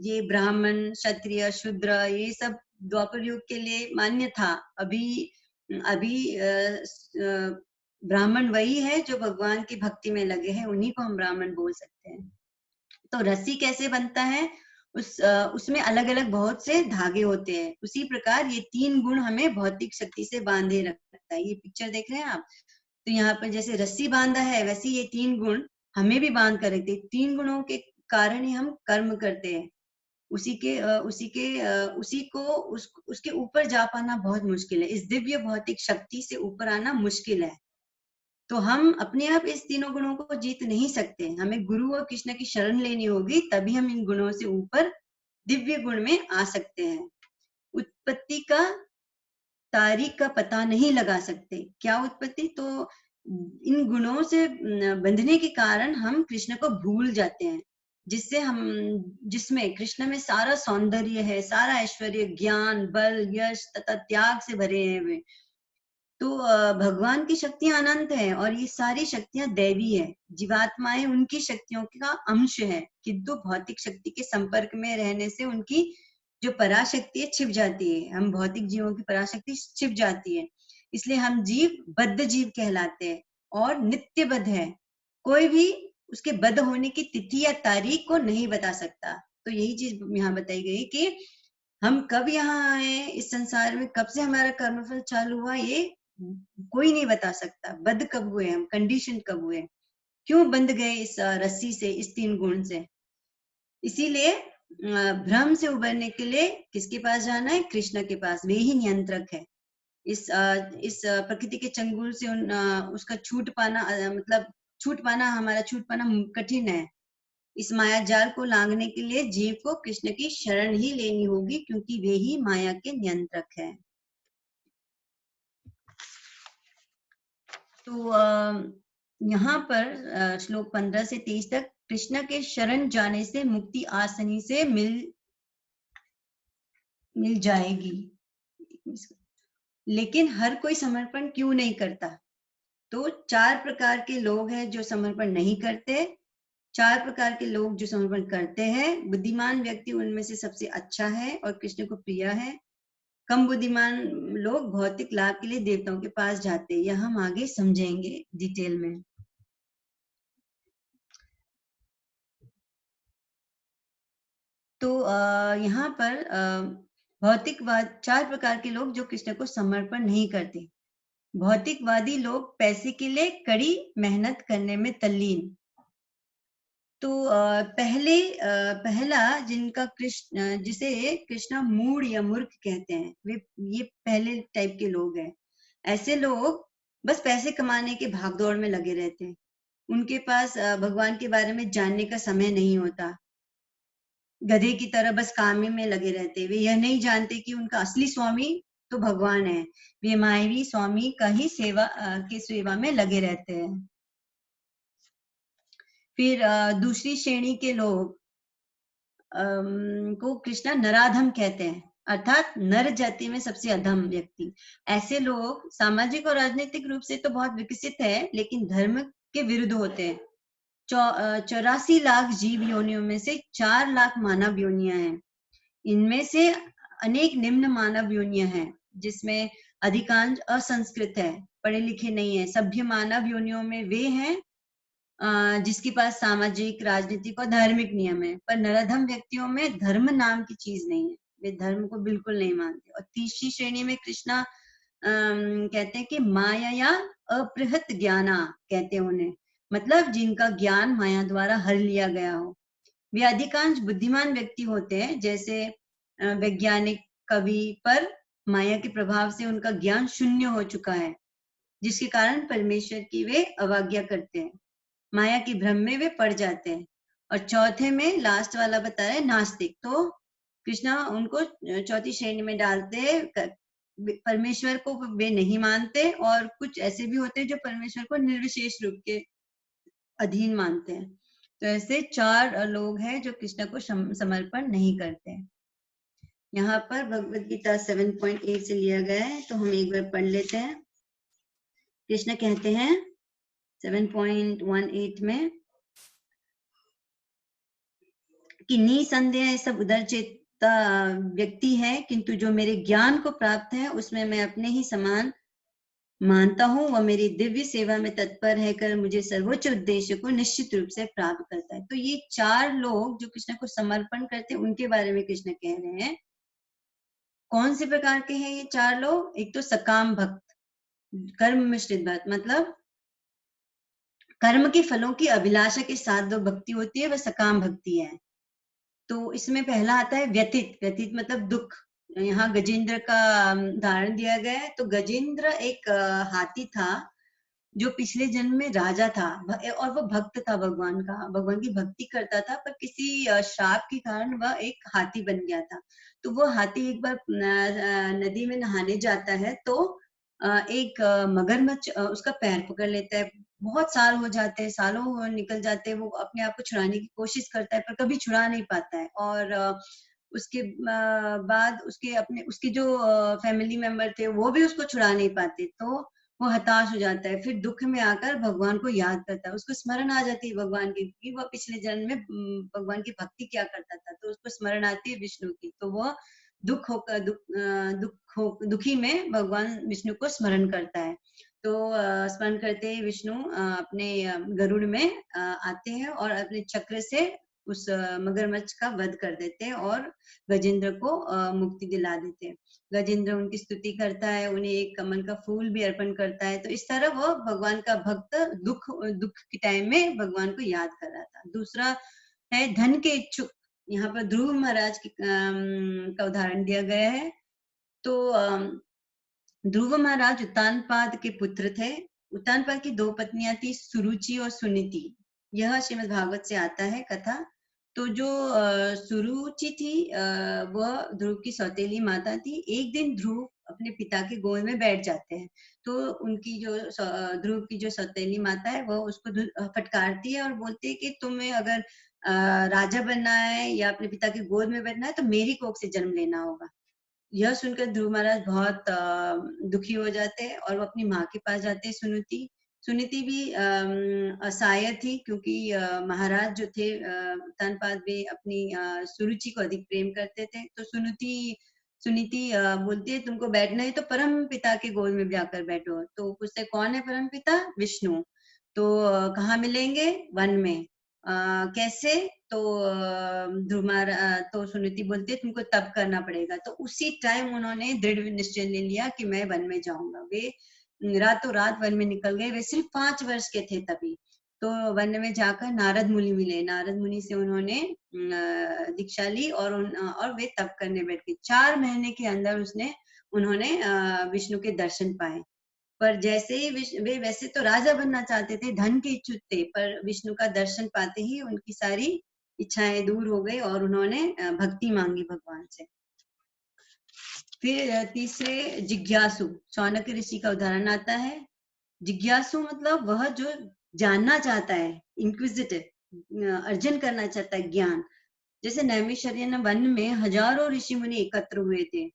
ये ब्राह्मण, क्षत्रिय, शूद्र ये सब द्वापर युग के लिए मान्य था। अभी अभी ब्राह्मण वही है जो भगवान की भक्ति में लगे हैं, उन्हीं को हम ब्राह्मण बोल सकते हैं। तो रस्सी कैसे बनता है? उसमें अलग अलग बहुत से धागे होते हैं। उसी प्रकार ये 3 गुण हमें भौतिक शक्ति से बांधे रखता है। ये पिक्चर देख रहे हैं आप? तो यहाँ पर जैसे रस्सी बांधा है, वैसे ये 3 गुण हमें भी बांध कर रखते हैं। 3 गुणों के कारण ही हम कर्म करते हैं। उसी को उसके ऊपर जा पाना बहुत मुश्किल है। इस दिव्य भौतिक शक्ति से ऊपर आना मुश्किल है। तो हम अपने आप इस तीनों गुणों को जीत नहीं सकते। हमें गुरु और कृष्ण की शरण लेनी होगी, तभी हम इन गुणों से ऊपर दिव्य गुण में आ सकते हैं। उत्पत्ति का तारीख का पता नहीं लगा सकते। क्या उत्पत्ति? तो इन गुणों से बंधने के कारण हम कृष्ण को भूल जाते हैं, जिसमें कृष्ण में सारा सौंदर्य है, सारा ऐश्वर्य, ज्ञान, बल, यश तथा त्याग से भरे हैं वे। तो भगवान की शक्तियां अनंत है, और ये सारी शक्तियां दैवी है। जीवात्माएं उनकी शक्तियों का अंश है, किंतु भौतिक शक्ति के संपर्क में रहने से उनकी जो पराशक्ति है छिप जाती है। हम भौतिक जीवों की पराशक्ति छिप जाती है, इसलिए हम जीव बद्ध जीव कहलाते हैं और नित्यबद्ध है। कोई भी उसके बद्ध होने की तिथि या तारीख को नहीं बता सकता। तो यही चीज यहाँ बताई गई कि हम कब यहाँ आए इस संसार में, कब से हमारा कर्मफल चालू हुआ, ये कोई नहीं बता सकता। बद्ध कब हुए हम, कंडीशन कब हुए, क्यों बंध गए इस रस्सी से, इस 3 गुण से। इसीलिए भ्रम से उबरने के लिए किसके पास जाना है? कृष्ण के पास। वे ही नियंत्रक है। इस प्रकृति के चंगुल से उसका छूट पाना, मतलब हमारा छूट पाना कठिन है। इस माया जाल को लांघने के लिए जीव को कृष्ण की शरण ही लेनी होगी, क्योंकि वे ही माया के नियंत्रक है। तो यहाँ पर श्लोक 15 से 23 तक, कृष्ण के शरण जाने से मुक्ति आसानी से मिल जाएगी, लेकिन हर कोई समर्पण क्यों नहीं करता? तो 4 प्रकार के लोग हैं जो समर्पण नहीं करते, 4 प्रकार के लोग जो समर्पण करते हैं। बुद्धिमान व्यक्ति उनमें से सबसे अच्छा है और कृष्ण को प्रिय है। कम बुद्धिमान लोग भौतिक लाभ के लिए देवताओं के पास जाते हैं। यह हम आगे समझेंगे डिटेल में। तो यहाँ पर भौतिकवाद, 4 प्रकार के लोग जो कृष्ण को समर्पण नहीं करते। भौतिकवादी लोग पैसे के लिए कड़ी मेहनत करने में तल्लीन। तो पहला जिनका जिसे कृष्णा मूढ़ या मूर्ख कहते हैं, ये पहले टाइप के लोग हैं। ऐसे लोग बस पैसे कमाने के भागदौड़ में लगे रहते हैं। उनके पास भगवान के बारे में जानने का समय नहीं होता। गधे की तरह बस काम में लगे रहते। वे यह नहीं जानते कि उनका असली स्वामी तो भगवान है। वे मायावी स्वामी का ही सेवा में लगे रहते हैं। फिर दूसरी श्रेणी के लोग को कृष्णा नराधम कहते हैं, अर्थात नर जाति में सबसे अधम व्यक्ति। ऐसे लोग सामाजिक और राजनीतिक रूप से तो बहुत विकसित है, लेकिन धर्म के विरुद्ध होते हैं। 84 लाख जीव योनियों में से 4 लाख मानव योनियां हैं। इनमें से अनेक निम्न मानव योनियां हैं, जिसमें अधिकांश असंस्कृत है, पढ़े लिखे नहीं है। सभ्य मानव योनियों में वे हैं जिसके पास सामाजिक, राजनीतिक और धार्मिक नियम है। पर नराधम व्यक्तियों में धर्म नाम की चीज नहीं है, वे धर्म को बिल्कुल नहीं मानते। और तीसरी श्रेणी में कृष्णा कहते हैं कि माया या अपृहत ज्ञाना कहते हैं उन्हें, मतलब जिनका ज्ञान माया द्वारा हर लिया गया हो। वे अधिकांश बुद्धिमान व्यक्ति होते हैं, जैसे वैज्ञानिक, कवि, पर माया के प्रभाव से उनका ज्ञान शून्य हो चुका है, जिसके कारण परमेश्वर की वे अवज्ञा करते हैं। माया की भ्रम में वे पड़ जाते हैं। और चौथे में लास्ट वाला बता रहे नास्तिक, तो कृष्णा उनको चौथी श्रेणी में डालते हैं। परमेश्वर को वे नहीं मानते, और कुछ ऐसे भी होते हैं जो परमेश्वर को निर्विशेष रूप के अधीन मानते हैं। तो ऐसे 4 लोग हैं जो कृष्ण को समर्पण नहीं करते हैं। यहाँ पर भगवत गीता 7.8 से लिया गया है, तो हम एक बार पढ़ लेते हैं। कृष्ण कहते हैं 7.18 में कि निसंदेह सब उदारचेता व्यक्ति है, किंतु जो मेरे ज्ञान को प्राप्त है उसमें मैं अपने ही समान मानता हूँ, वह मेरी दिव्य सेवा में तत्पर है कर मुझे सर्वोच्च उद्देश्य को निश्चित रूप से प्राप्त करता है। तो ये 4 लोग जो कृष्ण को समर्पण करते हैं, उनके बारे में कृष्ण कह रहे हैं। कौन से प्रकार के हैं ये 4 लोग? एक तो सकाम भक्त, कर्म मिश्रित भक्त, मतलब कर्म के फलों की अभिलाषा के साथ जो भक्ति होती है वह सकाम भक्ति है। तो इसमें पहला आता है व्यतीत। व्यतीत मतलब दुख। यहाँ गजेंद्र का उदाहरण दिया गया है। तो गजेंद्र एक हाथी था जो पिछले जन्म में राजा था, और वो भक्त था भगवान का, भगवान की भक्ति करता था, पर किसी श्राप के कारण वह एक हाथी बन गया था। तो वो हाथी एक बार नदी में नहाने जाता है, तो एक मगरमच्छ उसका पैर पकड़ लेता है। बहुत साल हो जाते हैं, सालों निकल जाते हैं, वो अपने आप को छुड़ाने की कोशिश करता है पर कभी छुड़ा नहीं पाता है। और उसके बाद उसके जो फैमिली मेंबर थे वो भी उसको छुड़ा नहीं पाते, तो वो हताश हो जाता है। फिर दुख में आकर भगवान को याद करता है, उसको स्मरण आ जाती है भगवान की कि वह पिछले जन्म में भगवान की भक्ति क्या करता था, तो उसको स्मरण आती है विष्णु की। तो वह दुखी में भगवान विष्णु को स्मरण करता है। तो स्मरण करते ही विष्णु अपने गरुड़ में आते हैं और अपने चक्र से उस मगरमच्छ का वध कर देते हैं और गजेंद्र को मुक्ति दिला देते हैं। गजेंद्र उनकी स्तुति करता है, उन्हें एक कमल का फूल भी अर्पण करता है। तो इस तरह वो भगवान का भक्त दुख के टाइम में भगवान को याद कर रहा था। दूसरा है धन के इच्छुक। यहाँ पर ध्रुव महाराज का उदाहरण दिया गया है। तो ध्रुव महाराज उत्तानपाद के पुत्र थे। उत्तानपाद की 2 पत्नियां थी, सुरुचि और सुनीति। यह श्रीमद् भागवत से आता है कथा। तो जो सुरुचि थी वह ध्रुव की सौतेली माता थी। एक दिन ध्रुव अपने पिता के गोद में बैठ जाते हैं, तो उनकी जो ध्रुव की जो सौतेली माता है वह उसको फटकारती है और बोलती है कि तुम्हें अगर राजा बनना है या अपने पिता के गोद में बैठना है तो मेरी कोख से जन्म लेना होगा। यह सुनकर ध्रुव महाराज बहुत दुखी हो जाते हैं और वो अपनी माँ के पास जाते हैं, सुनीति। सुनीति भी असहाय थी, क्योंकि महाराज जो थे उत्तानपाद भी अपनी सुरुचि को अधिक प्रेम करते थे। तो सुनीति बोलती है तुमको बैठना है तो परम पिता के गोद में जाकर बैठो। तो पूछते कौन है परम पिता? विष्णु। तो कहाँ मिलेंगे? वन में। कैसे? तो तो सुनीति बोलती है तुमको तप करना पड़ेगा। तो उसी टाइम उन्होंने दृढ़ निश्चय ले लिया कि मैं वन में जाऊंगा। वे रातों रात वन में निकल गए। वे सिर्फ 5 वर्ष के थे तभी। तो वन में जाकर नारद मुनि मिले। नारद मुनि से उन्होंने दीक्षा ली और वे तप करने बैठ गए। 4 महीने के अंदर उन्होंने विष्णु के दर्शन पाए। पर जैसे ही वे वैसे तो राजा बनना चाहते थे, धन के इच्छुक थे, पर विष्णु का दर्शन पाते ही उनकी सारी इच्छाएं दूर हो गई और उन्होंने भक्ति मांगी भगवान से। फिर तीसरे जिज्ञासु, शौनक ऋषि का उदाहरण आता है। जिज्ञासु मतलब वह जो जानना चाहता है, इंक्विजिटिव, अर्जन करना चाहता है ज्ञान। जैसे नैमिषारण्य वन में हजारों ऋषि मुनि एकत्र हुए थे।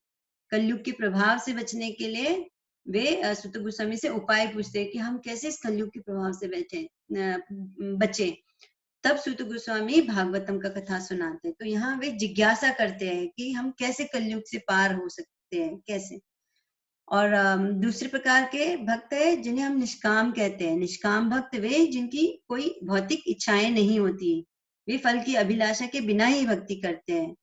कलयुग के प्रभाव से बचने के लिए वे सुत गोस्वामी से उपाय पूछते कि हम कैसे इस कलयुग के प्रभाव से बचे। तब सुत गोस्वामी भागवतम का कथा सुनाते। तो यहाँ वे जिज्ञासा करते हैं कि हम कैसे कलयुग से पार हो सकते हैं, कैसे। और दूसरे प्रकार के भक्त है जिन्हें हम निष्काम कहते हैं। निष्काम भक्त वे जिनकी कोई भौतिक इच्छाएं नहीं होती, वे फल की अभिलाषा के बिना ही भक्ति करते हैं।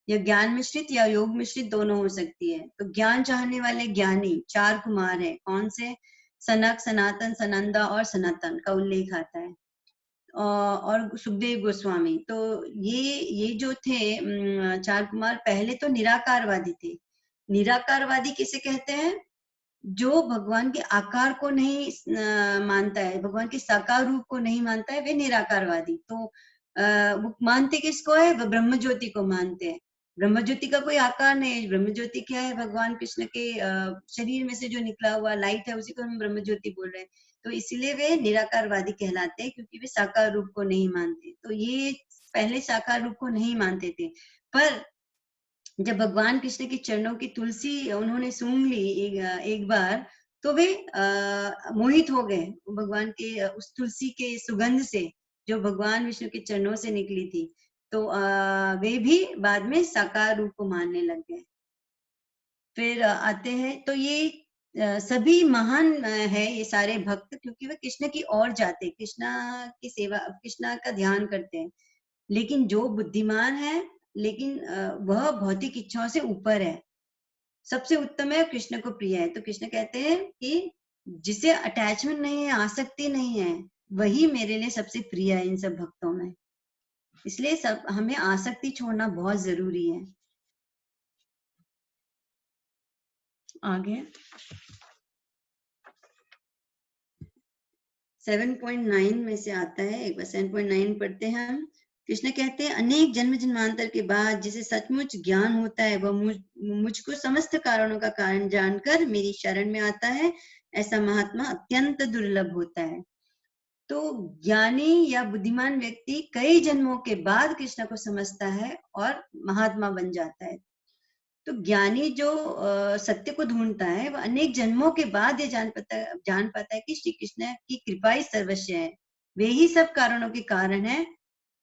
यह ज्ञान मिश्रित या योग मिश्रित दोनों हो सकती है। तो ज्ञान चाहने वाले ज्ञानी 4 कुमार हैं। कौन से? सनक, सनातन, सनंदा और सनातन का उल्लेख आता है। और सुखदेव गोस्वामी। तो ये जो थे 4 कुमार, पहले तो निराकारवादी थे। निराकारवादी किसे कहते हैं? जो भगवान के आकार को नहीं मानता है, भगवान के साकार रूप को नहीं मानता है, वे निराकारवादी। तो वो मानते किसको है? वो ब्रह्म ज्योति को मानते हैं। ब्रह्म ज्योति का कोई आकार नहीं है। ब्रह्म ज्योति क्या है? भगवान कृष्ण के शरीर में से जो निकला हुआ लाइट है, उसी को हम ब्रह्म ज्योति बोल रहे हैं। तो इसलिए वे निराकारवादी कहलाते हैं, क्योंकि वे साकार रूप को नहीं मानते। तो ये पहले साकार रूप को नहीं मानते थे, पर जब भगवान कृष्ण के चरणों की तुलसी उन्होंने सूंघ ली एक बार, तो वे मोहित हो गए भगवान के उस तुलसी के सुगंध से, जो भगवान विष्णु के चरणों से निकली थी। तो वे भी बाद में साकार रूप को मानने लग गए। फिर आते हैं, तो ये सभी महान है ये सारे भक्त, क्योंकि वे कृष्ण की ओर जाते, कृष्णा की सेवा, कृष्णा का ध्यान करते हैं। लेकिन जो बुद्धिमान है, लेकिन वह भौतिक इच्छाओं से ऊपर है, सबसे उत्तम है, कृष्ण को प्रिय है। तो कृष्ण कहते हैं कि जिसे अटैचमेंट नहीं है, आसक्ति नहीं है, वही मेरे लिए सबसे प्रिय है इन सब भक्तों में। इसलिए सब हमें आसक्ति छोड़ना बहुत जरूरी है। आगे 7.9 में से आता है, एक बार 7.9 पढ़ते हैं हम। कृष्ण कहते हैं, अनेक जन्म जन्मांतर के बाद जिसे सचमुच ज्ञान होता है, वह मुझको समस्त कारणों का कारण जानकर मेरी शरण में आता है। ऐसा महात्मा अत्यंत दुर्लभ होता है। तो ज्ञानी या बुद्धिमान व्यक्ति कई जन्मों के बाद कृष्ण को समझता है और महात्मा बन जाता है। तो ज्ञानी जो सत्य को ढूंढता है, वह अनेक जन्मों के बाद ये जान पाता है कि श्री कृष्ण की कृपा ही सर्वस्व है, वे ही सब कारणों के कारण है,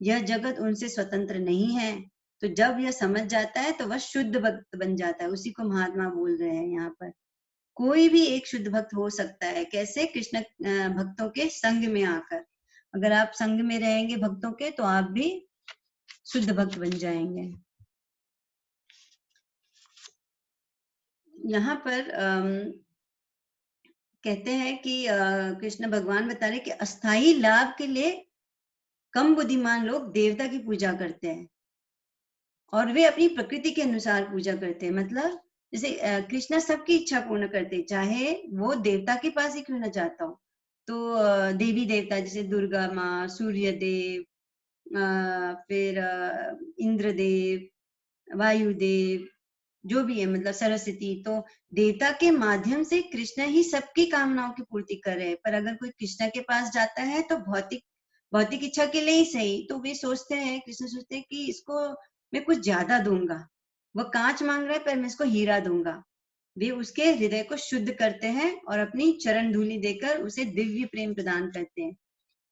यह जगत उनसे स्वतंत्र नहीं है। तो जब यह समझ जाता है तो वह शुद्ध भक्त बन जाता है। उसी को महात्मा बोल रहे हैं यहाँ पर। कोई भी एक शुद्ध भक्त हो सकता है। कैसे? कृष्ण भक्तों के संग में आकर। अगर आप संग में रहेंगे भक्तों के, तो आप भी शुद्ध भक्त बन जाएंगे। यहाँ पर कहते हैं कि कृष्ण भगवान बता रहे कि अस्थाई लाभ के लिए कम बुद्धिमान लोग देवता की पूजा करते हैं, और वे अपनी प्रकृति के अनुसार पूजा करते हैं। मतलब जैसे कृष्ण सबकी इच्छा पूर्ण करते, चाहे वो देवता के पास ही क्यों ना जाता हो। तो देवी देवता जैसे दुर्गा माँ, सूर्य देव, फिर इंद्रदेव, वायुदेव, जो भी है, मतलब सरस्वती, तो देवता के माध्यम से कृष्ण ही सबकी कामनाओं की पूर्ति कर रहे हैं। पर अगर कोई कृष्ण के पास जाता है तो भौतिक इच्छा के लिए ही सही, तो वे सोचते हैं, कृष्ण सोचते हैं कि इसको मैं कुछ ज्यादा दूंगा, वह कांच मांग रहा है पर मैं इसको हीरा दूंगा। वे उसके हृदय को शुद्ध करते हैं और अपनी चरण धूलि देकर उसे दिव्य प्रेम प्रदान करते हैं।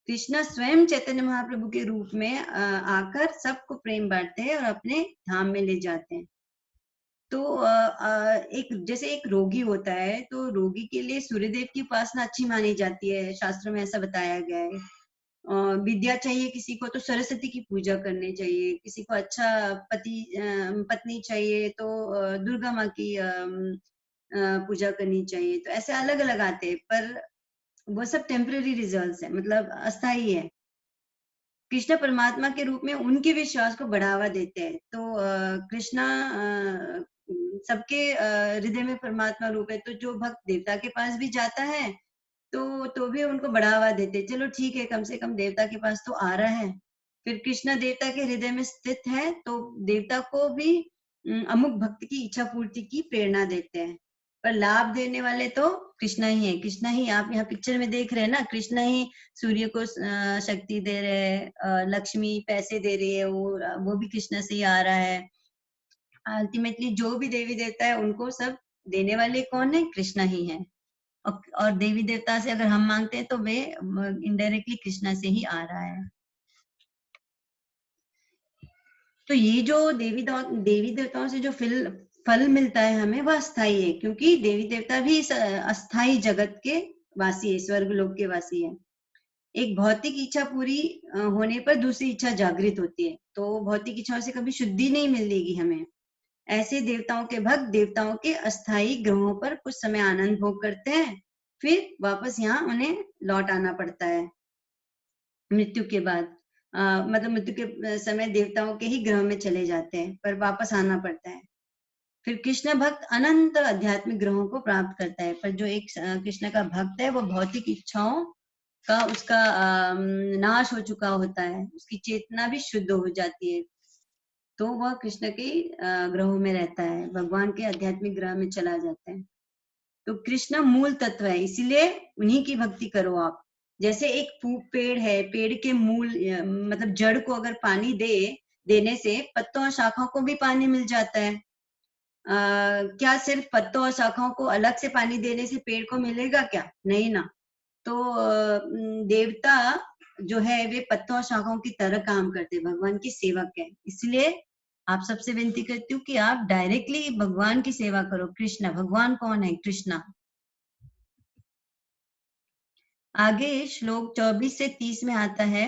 कृष्ण स्वयं चैतन्य महाप्रभु के रूप में आकर सबको प्रेम बांटते हैं और अपने धाम में ले जाते हैं। तो एक जैसे एक रोगी होता है, तो रोगी के लिए सूर्यदेव की उपासना अच्छी मानी जाती है, शास्त्रों में ऐसा बताया गया है। विद्या चाहिए किसी को तो सरस्वती की पूजा करनी चाहिए, किसी को अच्छा पत्नी चाहिए तो दुर्गा माँ की पूजा करनी चाहिए। तो ऐसे अलग अलग आते हैं, पर वो सब टेम्पररी रिजल्ट्स है, मतलब अस्थाई है। कृष्ण परमात्मा के रूप में उनके विश्वास को बढ़ावा देते हैं। तो कृष्णा सबके हृदय में परमात्मा रूप है, तो जो भक्त देवता के पास भी जाता है तो भी उनको बढ़ावा देते, चलो ठीक है, कम से कम देवता के पास तो आ रहा है। फिर कृष्ण देवता के हृदय में स्थित है, तो देवता को भी अमुक भक्त की इच्छा पूर्ति की प्रेरणा देते हैं। पर लाभ देने वाले तो कृष्ण ही है। कृष्ण ही, आप यहाँ पिक्चर में देख रहे हैं ना, कृष्ण ही सूर्य को शक्ति दे रहे हैं, लक्ष्मी पैसे दे रही है, वो भी कृष्ण से ही आ रहा है। अल्टीमेटली जो भी देवी देवता है उनको सब देने वाले कौन है? कृष्ण ही है। और देवी देवता से अगर हम मांगते हैं तो वे इनडायरेक्टली कृष्णा से ही आ रहा है। तो ये जो देवी देवताओं से जो फल मिलता है हमें, वह अस्थाई है, क्योंकि देवी देवता भी इस अस्थाई जगत के वासी है, स्वर्ग लोक के वासी है। एक भौतिक इच्छा पूरी होने पर दूसरी इच्छा जागृत होती है, तो भौतिक इच्छाओं से कभी शुद्धि नहीं मिलेगी हमें। ऐसे देवताओं के भक्त देवताओं के अस्थाई ग्रहों पर कुछ समय आनंद भोग करते हैं, फिर वापस यहाँ उन्हें लौट आना पड़ता है मृत्यु के बाद। मतलब मृत्यु के समय देवताओं के ही ग्रह में चले जाते हैं, पर वापस आना पड़ता है। फिर कृष्ण भक्त अनंत आध्यात्मिक ग्रहों को प्राप्त करता है, पर जो एक कृष्ण का भक्त है, वो भौतिक इच्छाओं का उसका नाश हो चुका होता है, उसकी चेतना भी शुद्ध हो जाती है। तो वह कृष्ण के ग्रहों में रहता है, भगवान के आध्यात्मिक ग्रह में चला जाता है। तो कृष्ण मूल तत्व है, इसीलिए उन्हीं की भक्ति करो आप। जैसे एक पेड़ है, पेड़ के मूल मतलब जड़ को अगर पानी देने से पत्तों और शाखाओं को भी पानी मिल जाता है। क्या सिर्फ पत्तों और शाखाओं को अलग से पानी देने से पेड़ को मिलेगा क्या? नहीं ना। तो देवता जो है वे पत्तों और शाखाओं की तरह काम करते हैं, भगवान की सेवक है। इसलिए आप सबसे विनती करती हूँ कि आप डायरेक्टली भगवान की सेवा करो। कृष्णा, भगवान कौन है? कृष्णा। आगे श्लोक 24 से 30 में आता है,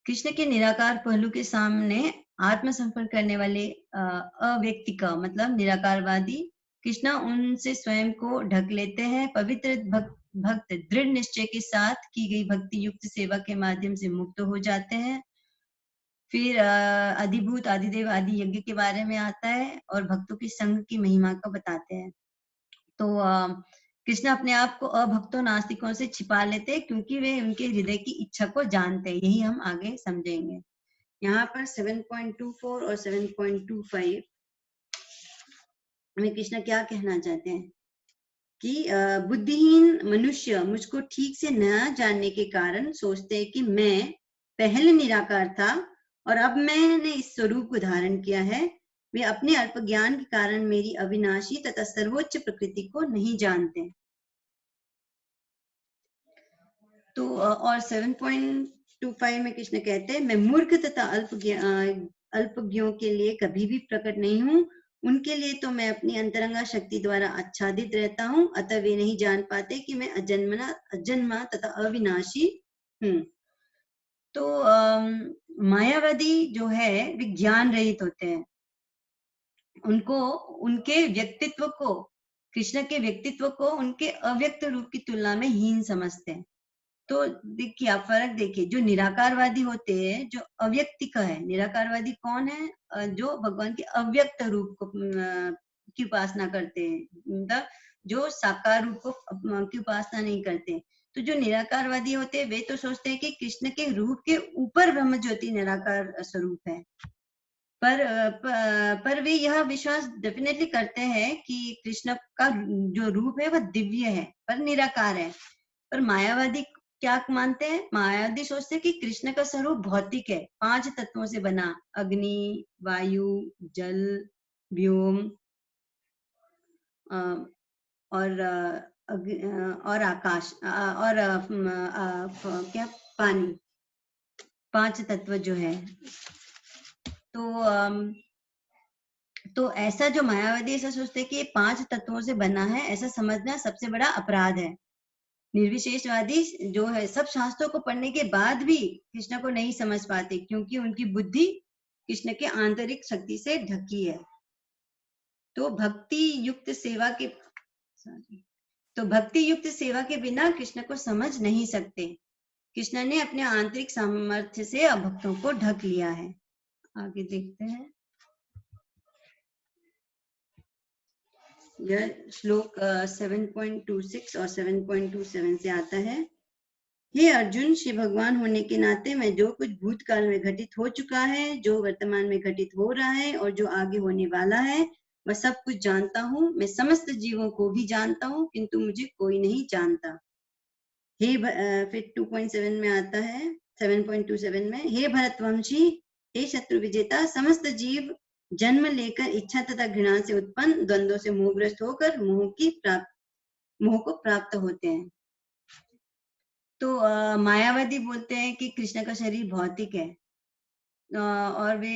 कृष्ण के निराकार पहलू के सामने आत्मसमर्पण करने वाले अव्यक्ति का मतलब निराकारवादी कृष्णा उनसे स्वयं को ढक लेते हैं। पवित्र भक्त दृढ़ निश्चय के साथ की गई भक्ति युक्त सेवा के माध्यम से मुक्त हो जाते हैं। फिर अधिभूत, आदिदेव, आदि यज्ञ के बारे में आता है और भक्तों की संग की महिमा को बताते हैं। तो कृष्ण अपने आप को अभक्तों नास्तिकों से छिपा लेते हैं क्योंकि वे उनके हृदय की इच्छा को जानते हैं। यही हम आगे समझेंगे। यहाँ पर 7.24 और 7.25 में कृष्ण क्या कहना चाहते हैं कि बुद्धिहीन मनुष्य मुझको ठीक से न जानने के कारण सोचते हैं कि मैं पहले निराकार था और अब मैंने इस स्वरूप को धारण किया है। वे अपने अल्प ज्ञान के कारण मेरी अविनाशी तथा सर्वोच्च प्रकृति को नहीं जानते। तो और 7.25 में कृष्ण कहते हैं, मैं मूर्ख तथा अल्पज्ञों के लिए कभी भी प्रकट नहीं हूँ। उनके लिए तो मैं अपनी अंतरंगा शक्ति द्वारा आच्छादित रहता हूँ, अतः वे नहीं जान पाते कि मैं अजन्मा तथा अविनाशी हूँ। तो मायावादी जो है वे ज्ञान रहित होते हैं। उनको उनके व्यक्तित्व को, कृष्ण के व्यक्तित्व को उनके अव्यक्त रूप की तुलना में हीन समझते हैं। तो देखिए, आप फर्क देखिए, जो निराकारवादी होते हैं, जो अव्यक्तिक है, निराकारवादी कौन है? जो भगवान के अव्यक्त रूप को की उपासना करते हैं, मतलब जो साकार रूप को की उपासना नहीं करते। तो जो निराकारवादी होते हैं वे तो सोचते हैं कि कृष्ण के रूप के ऊपर ब्रह्म ज्योति निराकार स्वरूप है। पर वे यह विश्वास डेफिनेटली करते हैं कि कृष्ण का जो रूप है वह दिव्य है पर निराकार है। पर मायावादी क्या मानते हैं? मायावादी सोचते हैं कि कृष्ण का स्वरूप भौतिक है, 5 तत्वों से बना, अग्नि, वायु, जल, व्योम और आकाश और क्या पानी, 5 तत्व जो है। तो ऐसा जो मायावादी ऐसा सोचते हैं कि ये 5 तत्वों से बना है, ऐसा समझना सबसे बड़ा अपराध है। निर्विशेषवादी जो है सब शास्त्रों को पढ़ने के बाद भी कृष्ण को नहीं समझ पाते क्योंकि उनकी बुद्धि कृष्ण के आंतरिक शक्ति से ढकी है। तो भक्ति युक्त सेवा के बिना कृष्ण को समझ नहीं सकते। कृष्ण ने अपने आंतरिक सामर्थ्य से भक्तों को ढक लिया है। आगे देखते हैं। यह श्लोक 7.26 और 7.27 से आता है। हे अर्जुन, श्री भगवान होने के नाते मैं जो कुछ भूतकाल में घटित हो चुका है, जो वर्तमान में घटित हो रहा है और जो आगे होने वाला है, वह सब कुछ जानता हूँ। मैं समस्त जीवों को भी जानता हूँ, किंतु मुझे कोई नहीं जानता। फिर 2.7 में आता है, 7.27 में, हे भरतवंशी, हे शत्रु विजेता, समस्त जीव जन्म लेकर इच्छा तथा घृणा से उत्पन्न द्वंद्वों से मोहग्रस्त होकर मोह को प्राप्त होते हैं। तो मायावादी बोलते हैं कि कृष्ण का शरीर भौतिक है और वे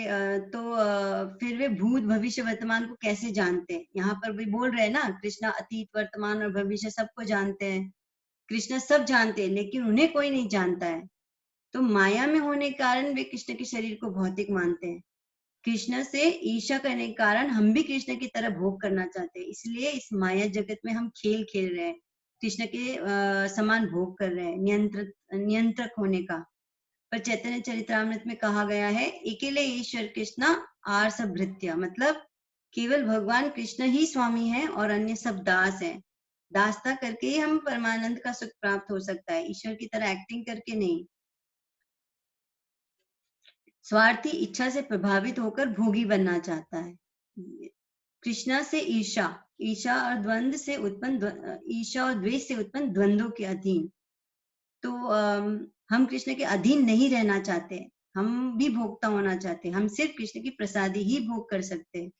फिर वे भूत भविष्य वर्तमान को कैसे जानते हैं? यहाँ पर भी बोल रहे हैं ना, कृष्ण अतीत वर्तमान और भविष्य सबको जानते हैं। कृष्ण सब जानते हैं लेकिन उन्हें कोई नहीं जानता है। तो माया में होने के कारण वे कृष्ण के शरीर को भौतिक मानते हैं। कृष्ण से ईर्ष्या करने के कारण हम भी कृष्ण की तरह भोग करना चाहते हैं, इसलिए इस माया जगत में हम खेल खेल रहे हैं, कृष्ण के समान भोग कर रहे हैं, नियंत्रक होने का। पर चैतन्य चरितामृत में कहा गया है, अकेले ईश्वर कृष्ण आर्स भृत्य, मतलब केवल भगवान कृष्ण ही स्वामी है और अन्य सब दास है। दासता करके ही हम परमानंद का सुख प्राप्त हो सकता है, ईश्वर की तरह एक्टिंग करके नहीं। स्वार्थी इच्छा से प्रभावित होकर भोगी बनना चाहता है। कृष्णा से ईर्षा, ईर्षा और द्वंद से उत्पन्न, ईर्षा और द्वेष से उत्पन्न द्वंद्वों के अधीन। तो हम कृष्ण के अधीन नहीं रहना चाहते, हम भी भोक्ता होना चाहते, हम सिर्फ कृष्ण की प्रसादी ही भोग कर सकते हैं।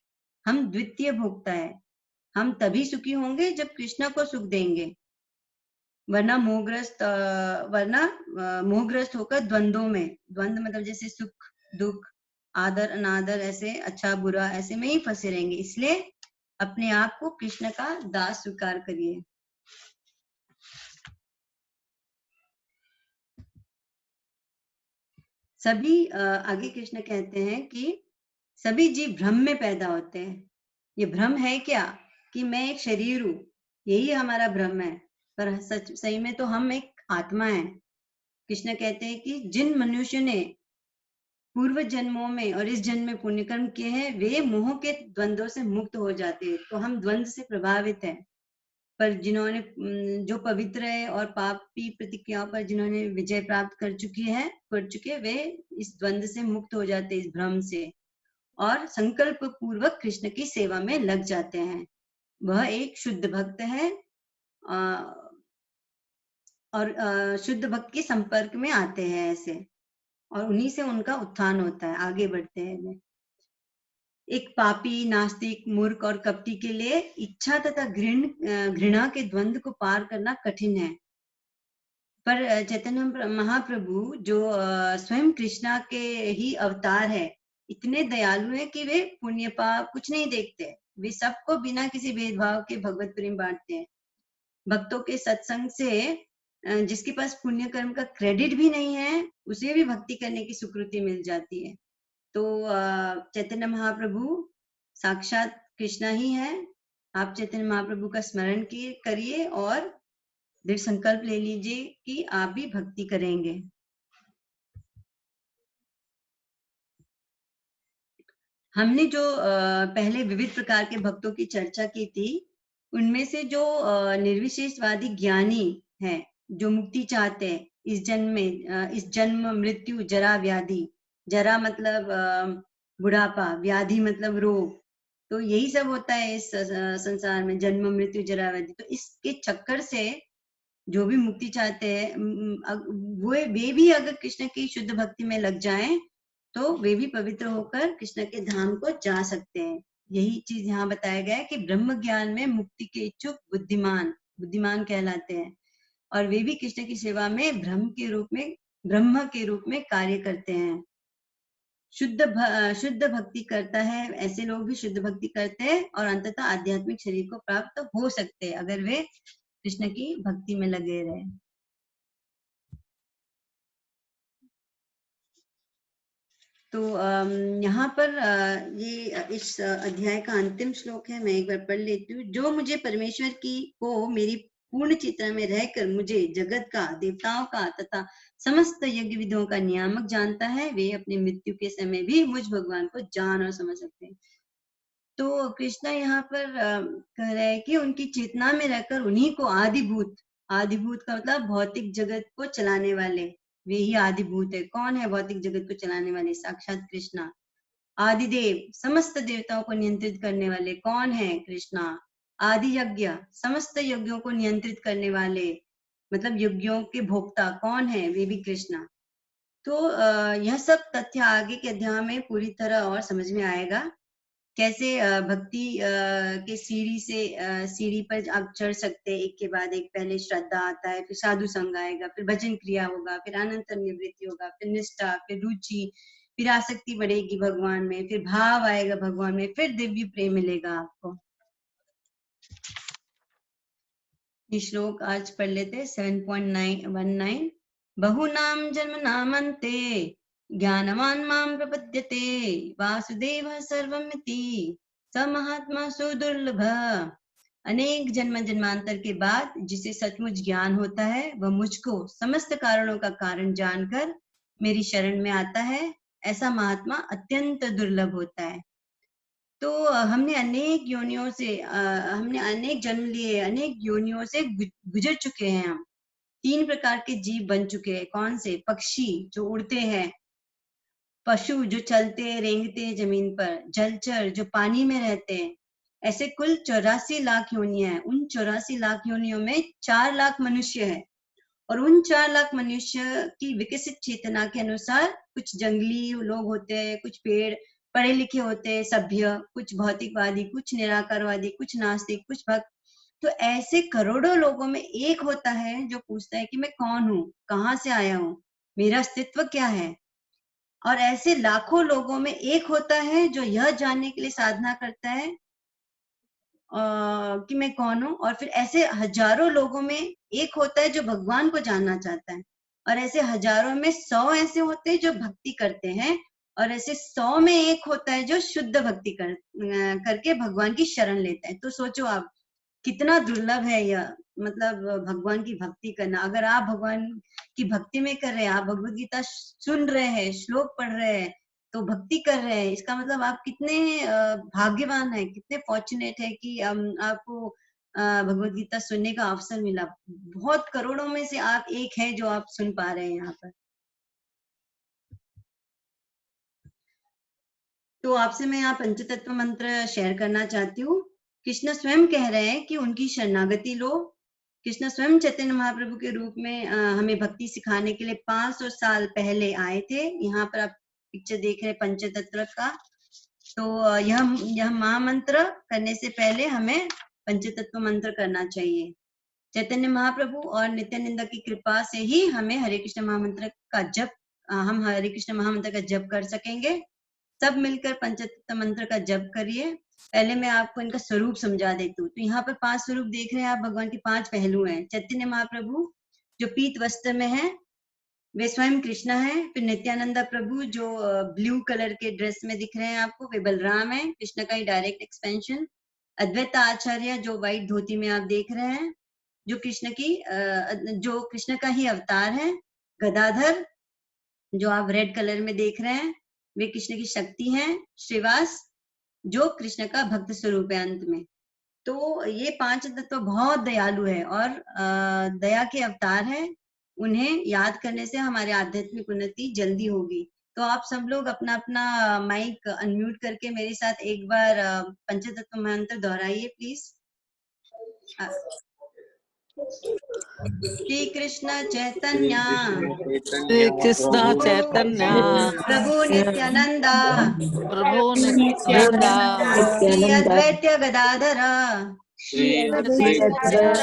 हम द्वितीय भोक्ता है, हम तभी सुखी होंगे जब कृष्ण को सुख देंगे, वरना मोहग्रस्त होकर द्वंद्वों में, द्वंद्व मतलब जैसे सुख दुख, आदर अनादर, ऐसे अच्छा बुरा, ऐसे में ही फंसे रहेंगे। इसलिए अपने आप को कृष्ण का दास स्वीकार करिए। सभी आगे कृष्ण कहते हैं कि सभी जीव भ्रम में पैदा होते हैं। ये भ्रम है क्या कि मैं एक शरीर हूं, यही हमारा भ्रम है, पर सही में तो हम एक आत्मा है। कृष्ण कहते हैं कि जिन मनुष्य ने पूर्व जन्मों में और इस जन्म में पुण्य कर्म किए हैं, वे मोह के द्वंद्वों से मुक्त हो जाते हैं। तो हम द्वंद्व से प्रभावित हैं, पर जिन्होंने जो पवित्र है और पापी प्रतिक्रियाओं पर जिन्होंने विजय प्राप्त कर चुके, वे इस द्वंद्व से मुक्त हो जाते, इस भ्रम से, और संकल्प पूर्वक कृष्ण की सेवा में लग जाते हैं। वह एक शुद्ध भक्त है और शुद्ध भक्त के संपर्क में आते हैं ऐसे, और उन्हीं से उनका उत्थान होता है, आगे बढ़ते हैं। एक पापी, नास्तिक, मूर्ख और कपटी के लिए इच्छा तथा घृणा के द्वंद्व को पार करना कठिन है, पर चैतन्य महाप्रभु जो स्वयं कृष्णा के ही अवतार है, इतने दयालु हैं कि वे पुण्य पाप कुछ नहीं देखते, वे सबको बिना किसी भेदभाव के भगवत प्रेम बांटते हैं। भक्तों के सत्संग से जिसके पास पुण्य कर्म का क्रेडिट भी नहीं है, उसे भी भक्ति करने की सुकृति मिल जाती है। तो चैतन्य महाप्रभु साक्षात कृष्णा ही है। आप चैतन्य महाप्रभु का स्मरण करिए और दृढ़ संकल्प ले लीजिए कि आप भी भक्ति करेंगे। हमने जो पहले विविध प्रकार के भक्तों की चर्चा की थी, उनमें से जो निर्विशेषवादी ज्ञानी है, जो मुक्ति चाहते हैं इस जन्म में, इस जन्म मृत्यु जरा व्याधि, जरा मतलब बुढ़ापा, व्याधि मतलब रोग, तो यही सब होता है इस संसार में, जन्म मृत्यु जरा व्याधि। तो इसके चक्कर से जो भी मुक्ति चाहते हैं, वे भी अगर कृष्ण की शुद्ध भक्ति में लग जाएं, तो वे भी पवित्र होकर कृष्ण के धाम को जा सकते हैं। यही चीज यहाँ बताया गया है कि ब्रह्म ज्ञान में मुक्ति के इच्छुक बुद्धिमान कहलाते हैं, और वे भी कृष्ण की सेवा में ब्रह्म के रूप में कार्य करते हैं। शुद्ध भक्ति करता है, ऐसे लोग भी शुद्ध भक्ति करते हैं और अंततः आध्यात्मिक शरीर को प्राप्त हो सकते हैं, अगर वे कृष्ण की भक्ति में लगे रहे। तो यहाँ पर ये इस अध्याय का अंतिम श्लोक है, मैं एक बार पढ़ लेती हूँ। जो मुझे परमेश्वर की को मेरी पूर्ण चेतना में रहकर मुझे जगत का, देवताओं का तथा समस्त यज्ञ विधियों का नियामक जानता है, वे अपनी मृत्यु के समय भी मुझ भगवान को जान और समझ सकते हैं। तो कृष्णा यहाँ पर कह रहे हैं कि उनकी चेतना में रहकर उन्हीं को आदिभूत का मतलब भौतिक जगत को चलाने वाले, वे ही आदिभूत है। कौन है भौतिक जगत को चलाने वाले? साक्षात कृष्णा। आदिदेव, समस्त देवताओं को नियंत्रित करने वाले कौन है? कृष्णा। आदि यज्ञ, समस्त यज्ञों को नियंत्रित करने वाले मतलब यज्ञों के भोक्ता कौन है? वे भी कृष्णा। तो यह सब तथ्य आगे के अध्याय में पूरी तरह और समझ में आएगा, कैसे भक्ति के सीढ़ी पर आप चढ़ सकते हैं, एक के बाद एक। पहले श्रद्धा आता है, फिर साधु संग आएगा, फिर भजन क्रिया होगा, फिर अनंतर निवृत्ति होगा, फिर निष्ठा, फिर रुचि, फिर आसक्ति बढ़ेगी भगवान में, फिर भाव आएगा भगवान में, फिर दिव्य प्रेम मिलेगा आपको। ये श्लोक आज पढ़ लेते 7.19। बहुनाम जन्म नामन्ते ज्ञानवान माम प्रपद्यते वासुदेव सर्वमिति स महात्मा सुदुर्लभ। अनेक जन्मांतर के बाद जिसे सचमुच ज्ञान होता है, वह मुझको समस्त कारणों का कारण जानकर मेरी शरण में आता है, ऐसा महात्मा अत्यंत दुर्लभ होता है। तो हमने अनेक योनियों से हमने अनेक जन्म लिए, अनेक योनियों से गुजर चुके हैं। हम 3 प्रकार के जीव बन चुके हैं। कौन से? पक्षी जो उड़ते हैं, पशु जो चलते रेंगते हैं जमीन पर, जलचर जो पानी में रहते हैं, ऐसे कुल 84 लाख योनियां हैं। उन 84 लाख योनियों में 4 लाख मनुष्य है, और उन 4 लाख मनुष्य की विकसित चेतना के अनुसार कुछ जंगली लोग होते हैं, कुछ पेड़ पढ़े लिखे होते हैं, सभ्य, कुछ भौतिकवादी, कुछ निराकारवादी, कुछ नास्तिक, कुछ भक्त। तो ऐसे करोड़ों लोगों में एक होता है जो पूछता है कि मैं कौन हूँ, कहाँ से आया हूँ, मेरा अस्तित्व क्या है। और ऐसे लाखों लोगों में एक होता है जो यह जानने के लिए साधना करता है कि मैं कौन हूँ। और फिर ऐसे हजारों लोगों में एक होता है जो भगवान को जानना चाहता है। और ऐसे हजारों में 100 ऐसे होते हैं जो भक्ति करते हैं, और ऐसे 100 में एक होता है जो शुद्ध भक्ति करके भगवान की शरण लेता है। तो सोचो आप, कितना दुर्लभ है यह, मतलब भगवान की भक्ति करना। अगर आप भगवान की भक्ति में कर रहे हैं, आप भगवत गीता सुन रहे हैं, श्लोक पढ़ रहे हैं, तो भक्ति कर रहे हैं, इसका मतलब आप कितने भाग्यवान हैं, कितने फॉर्चुनेट है कि आपको भगवत गीता सुनने का अवसर मिला। बहुत करोड़ों में से आप एक है जो आप सुन पा रहे हैं यहाँ पर। तो आपसे मैं यहाँ पंचतत्व मंत्र शेयर करना चाहती हूँ। कृष्ण स्वयं कह रहे हैं कि उनकी शरणागति लो। कृष्ण स्वयं चैतन्य महाप्रभु के रूप में हमें भक्ति सिखाने के लिए 500 साल पहले आए थे। यहाँ पर आप पिक्चर देख रहे हैं पंचतत्व का। तो यह महामंत्र करने से पहले हमें पंचतत्व मंत्र करना चाहिए। चैतन्य महाप्रभु और नित्यानंद की कृपा से ही हमें हरे कृष्ण महामंत्र का जप, हम हरे कृष्ण महामंत्र का जप कर सकेंगे। सब मिलकर पंचतत्व मंत्र का जप करिए। पहले मैं आपको इनका स्वरूप समझा देती हूँ। तो यहाँ पर 5 स्वरूप देख रहे हैं आप, भगवान के 5 पहलू हैं। चैतन्य महाप्रभु जो पीत वस्त्र में है, वे स्वयं कृष्ण है। फिर नित्यानंद प्रभु जो ब्लू कलर के ड्रेस में दिख रहे हैं आपको, वे बलराम है, कृष्ण का ही डायरेक्ट एक्सपेंशन। अद्वैत आचार्य जो व्हाइट धोती में आप देख रहे हैं, जो कृष्ण का ही अवतार है। गदाधर जो आप रेड कलर में देख रहे हैं, वे कृष्ण की शक्ति हैं। श्रीवास जो कृष्ण का भक्त स्वरूप है अंत में। तो ये 5 तत्व बहुत दयालु है और दया के अवतार है। उन्हें याद करने से हमारे आध्यात्मिक उन्नति जल्दी होगी। तो आप सब लोग अपना अपना माइक अनम्यूट करके मेरे साथ एक बार पंचतत्व मंत्र दोहराइए प्लीज। श्री कृष्ण चैतन्य श्री कृष्ण चैतन्य प्रभु नित्यानंद प्रभु नित्यानंद श्री अद्वैत गदाधर श्री गदाधर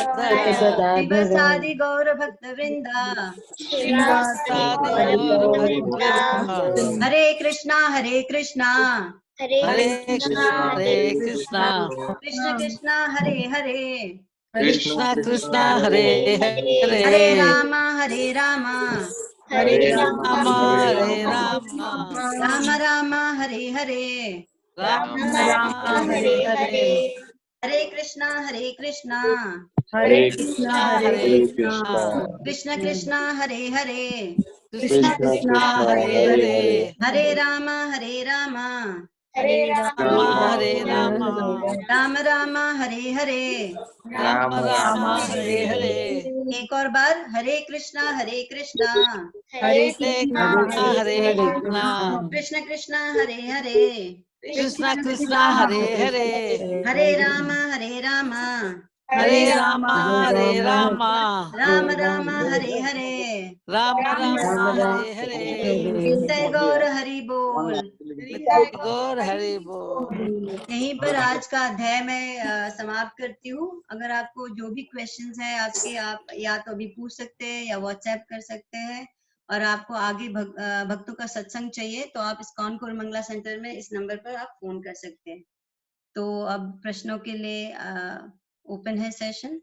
शिवसादि गौर भक्त वृंदा शिवासादि गौर भक्तवृंद। हरे कृष्णा हरे कृष्णा हरे कृष्णा कृष्ण कृष्णा हरे हरे कृष्णा कृष्णा हरे हरे हरे राम हरे राम हरे राम हरे राम राम राम हरे हरे राम राम हरे हरे हरे कृष्णा हरे कृष्णा हरे कृष्णा हरे कृष्णा कृष्ण कृष्णा हरे हरे कृष्णा कृष्णा हरे हरे हरे राम हरे राम हरे राम हरे राम राम राम हरे हरे राम राम हरे हरे एक और बार, हरे कृष्णा हरे कृष्णा हरे कृष्णा हरे कृष्णा कृष्ण कृष्णा हरे हरे कृष्णा कृष्णा हरे हरे हरे राम हरे राम हरे राम हरे राम राम राम हरे हरे राम राम हरे हरे नित्य गौर हरि बोल। नित्य गौर हरि बोल। यहीं पर आज का अध्याय मैं समाप्त करती हूँ। अगर आपको जो भी क्वेश्चंस है आपके, आप या तो अभी पूछ सकते हैं या व्हाट्सएप कर सकते हैं। और आपको आगे भक्तों का सत्संग चाहिए तो आप इस्कॉन कोरमंगला सेंटर में इस नंबर पर आप फोन कर सकते हैं। तो अब प्रश्नों के लिए ओपन है सेशन।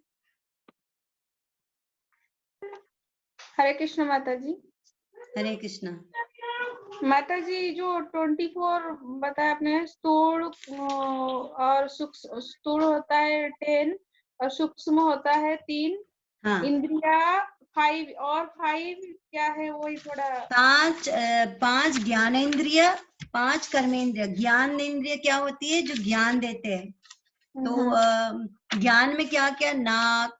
हरे कृष्ण माता जी। हरे कृष्णा माता जी, जो 24 बताया आपने, स्थूल और सूक्ष्म, स्थूल होता है 10 और सूक्ष्म होता है 3, हाँ, इंद्रिया 5 और 5 क्या है वही थोड़ा। 5 ज्ञानेंद्रिय, 5 कर्मेंद्रिय। ज्ञानेंद्रिय क्या होती है? जो ज्ञान देते हैं। तो ज्ञान में क्या क्या? नाक,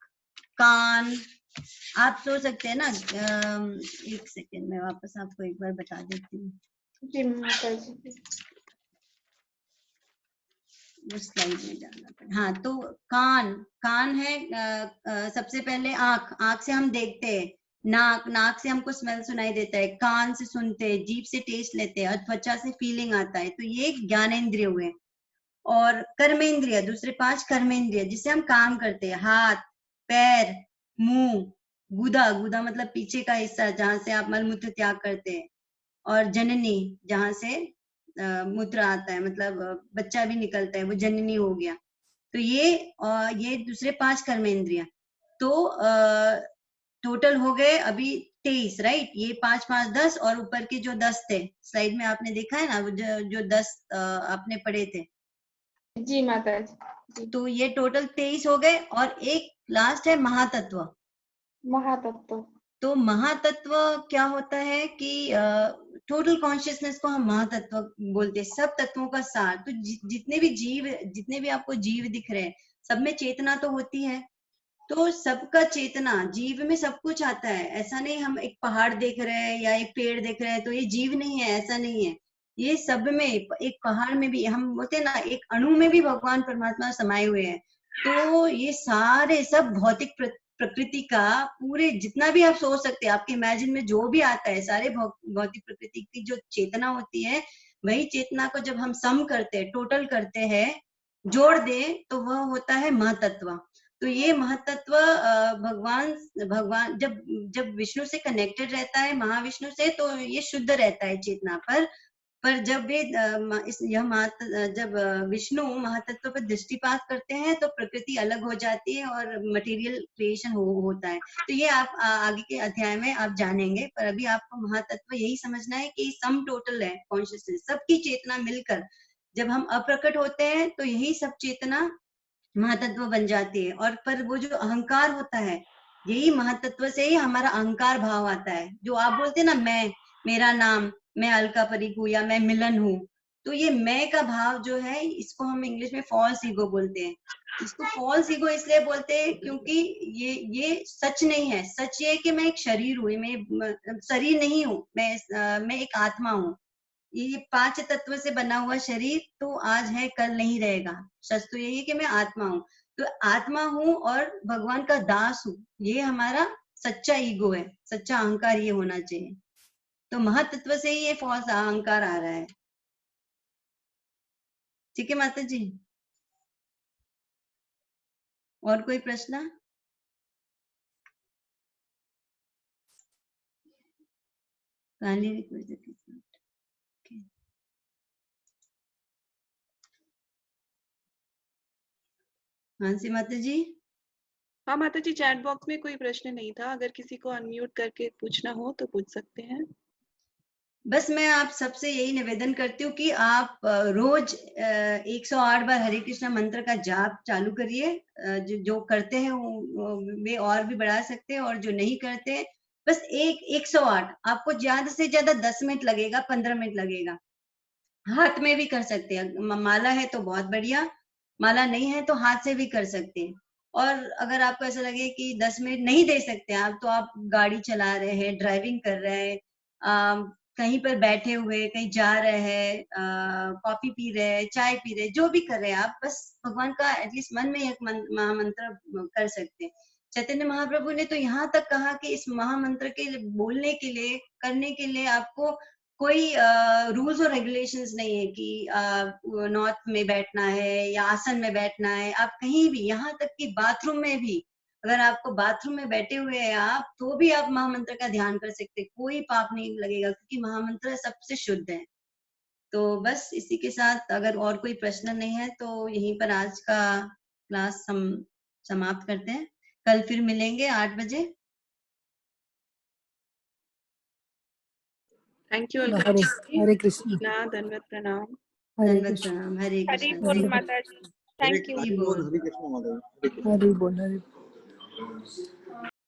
कान। आप सोच सकते हैं ना। एक सेकेंड में वापस आपको एक बार बता देती हूँ। जी माता जी। वो स्लाइड में जाना पड़े। हाँ, तो कान, कान है सबसे पहले आंख, आंख से हम देखते हैं, नाक, नाक से हमको स्मेल सुनाई देता है, कान से सुनते हैं, जीभ से टेस्ट लेते हैं और त्वचा से फीलिंग आता है। तो ये ज्ञानेंद्रिय हुए। और कर्मेंद्रिय, दूसरे 5 कर्मेंद्रिय जिससे हम काम करते हैं, हाथ, पैर, मुंह, गुदा, गुदा मतलब पीछे का हिस्सा जहां से आप मलमूत्र त्याग करते हैं, और जननी जहां से मूत्र आता है, मतलब बच्चा भी निकलता है, वो जननी हो गया। तो ये दूसरे 5 कर्मेंद्रिय। तो टोटल हो गए अभी 23, राइट? ये 5 5 10 और ऊपर के जो 10 थे, स्लाइड में आपने देखा है ना, वो जो 10 आपने पढ़े थे। जी माता जी। तो ये टोटल 23 हो गए। और एक लास्ट है महातत्व। महातत्व। तो महातत्व क्या होता है कि टोटल कॉन्शियसनेस को हम महातत्व बोलते हैं, सब तत्वों का सार। तो जितने भी आपको जीव दिख रहे हैं, सब में चेतना तो होती है। तो सबका चेतना, जीव में सब कुछ आता है। ऐसा नहीं हम एक पहाड़ देख रहे हैं या एक पेड़ देख रहे हैं तो ये जीव नहीं है, ऐसा नहीं है। ये सब में, एक पहाड़ में भी, हम बोलते हैं ना, एक अणु में भी भगवान परमात्मा समाये हुए हैं। तो ये सारे सब भौतिक प्रकृति का, पूरे जितना भी आप सोच सकते हैं, आपके इमेजिन में जो भी आता है, सारे भौतिक प्रकृति की जो चेतना होती है, वही चेतना को जब हम सम करते हैं, टोटल करते हैं, जोड़ दे, तो वह होता है महतत्व। तो ये महतत्व भगवान जब विष्णु से कनेक्टेड रहता है, महाविष्णु से, तो ये शुद्ध रहता है चेतना पर जब वे जब विष्णु महातत्व पर दृष्टिपात करते हैं तो प्रकृति अलग हो जाती है और मटेरियल क्रिएशन होता है। तो ये आप आगे के अध्याय में आप जानेंगे, पर अभी आपको महातत्व यही समझना है कि सम टोटल है कॉन्शियसनेस, सबकी चेतना मिलकर जब हम अप्रकट होते हैं तो यही सब चेतना महातत्व बन जाती है। और पर वो जो अहंकार होता है, यही महातत्व से ही हमारा अहंकार भाव आता है। जो आप बोलते हैं ना, मैं, मेरा नाम, मैं अलका परीक हूँ या मैं मिलन हूँ, तो ये मैं का भाव जो है, इसको हम इंग्लिश में फॉल्स ईगो बोलते हैं। इसको फॉल्स ईगो इसलिए बोलते हैं क्योंकि ये सच नहीं है। सच ये है कि मैं एक शरीर हूँ, मैं शरीर नहीं हूँ, मैं एक आत्मा हूँ। ये 5 तत्व से बना हुआ शरीर तो आज है, कल नहीं रहेगा। सच तो यही है कि मैं आत्मा हूँ। तो आत्मा हूँ और भगवान का दास हूँ, ये हमारा सच्चा ईगो है, सच्चा अहंकार ये होना चाहिए। तो महतत्व से ही ये फॉल्स अहंकार आ रहा है। ठीक है माता जी? और कोई प्रश्न? मानसी माता जी? हाँ माता जी, चैट बॉक्स में कोई प्रश्न नहीं था, अगर किसी को अनम्यूट करके पूछना हो तो पूछ सकते हैं। बस मैं आप सबसे यही निवेदन करती हूँ कि आप रोज 108 बार हरे कृष्णा मंत्र का जाप चालू करिए। जो करते हैं वे और भी बढ़ा सकते हैं, और जो नहीं करते, बस 108, आपको ज्यादा से ज्यादा 10 मिनट लगेगा, 15 मिनट लगेगा। हाथ में भी कर सकते हैं, माला है तो बहुत बढ़िया, माला नहीं है तो हाथ से भी कर सकते हैं। और अगर आपको ऐसा लगे कि 10 मिनट नहीं दे सकते आप, तो आप गाड़ी चला रहे हैं, ड्राइविंग कर रहे हैं, कहीं पर बैठे हुए, कहीं जा रहे हैं, कॉफी पी रहे हैं, चाय पी रहे हैं, जो भी कर रहे हैं आप, बस भगवान का एटलीस्ट मन में एक महामंत्र कर सकते हैं। चैतन्य महाप्रभु ने तो यहाँ तक कहा कि इस महामंत्र के बोलने के लिए, करने के लिए आपको कोई रूल्स और रेगुलेशंस नहीं है कि नॉर्थ में बैठना है या आसन में बैठना है। आप कहीं भी, यहाँ तक कि बाथरूम में भी, अगर आपको बाथरूम में बैठे हुए हैं आप, तो भी आप महामंत्र का ध्यान कर सकते हैं, कोई पाप नहीं लगेगा, क्योंकि महामंत्र सबसे शुद्ध है। तो बस इसी के साथ, अगर और कोई प्रश्न नहीं है तो यहीं पर आज का क्लास हम समाप्त करते हैं। कल फिर मिलेंगे 8 बजे। थैंक यू हरे कृष्ण। धन्यवाद, प्रणाम। धन्यवाद, प्रणाम। हरे हरि कृष्ण। बोल माता जी। Thank you. हरि बोल। हरि बोल।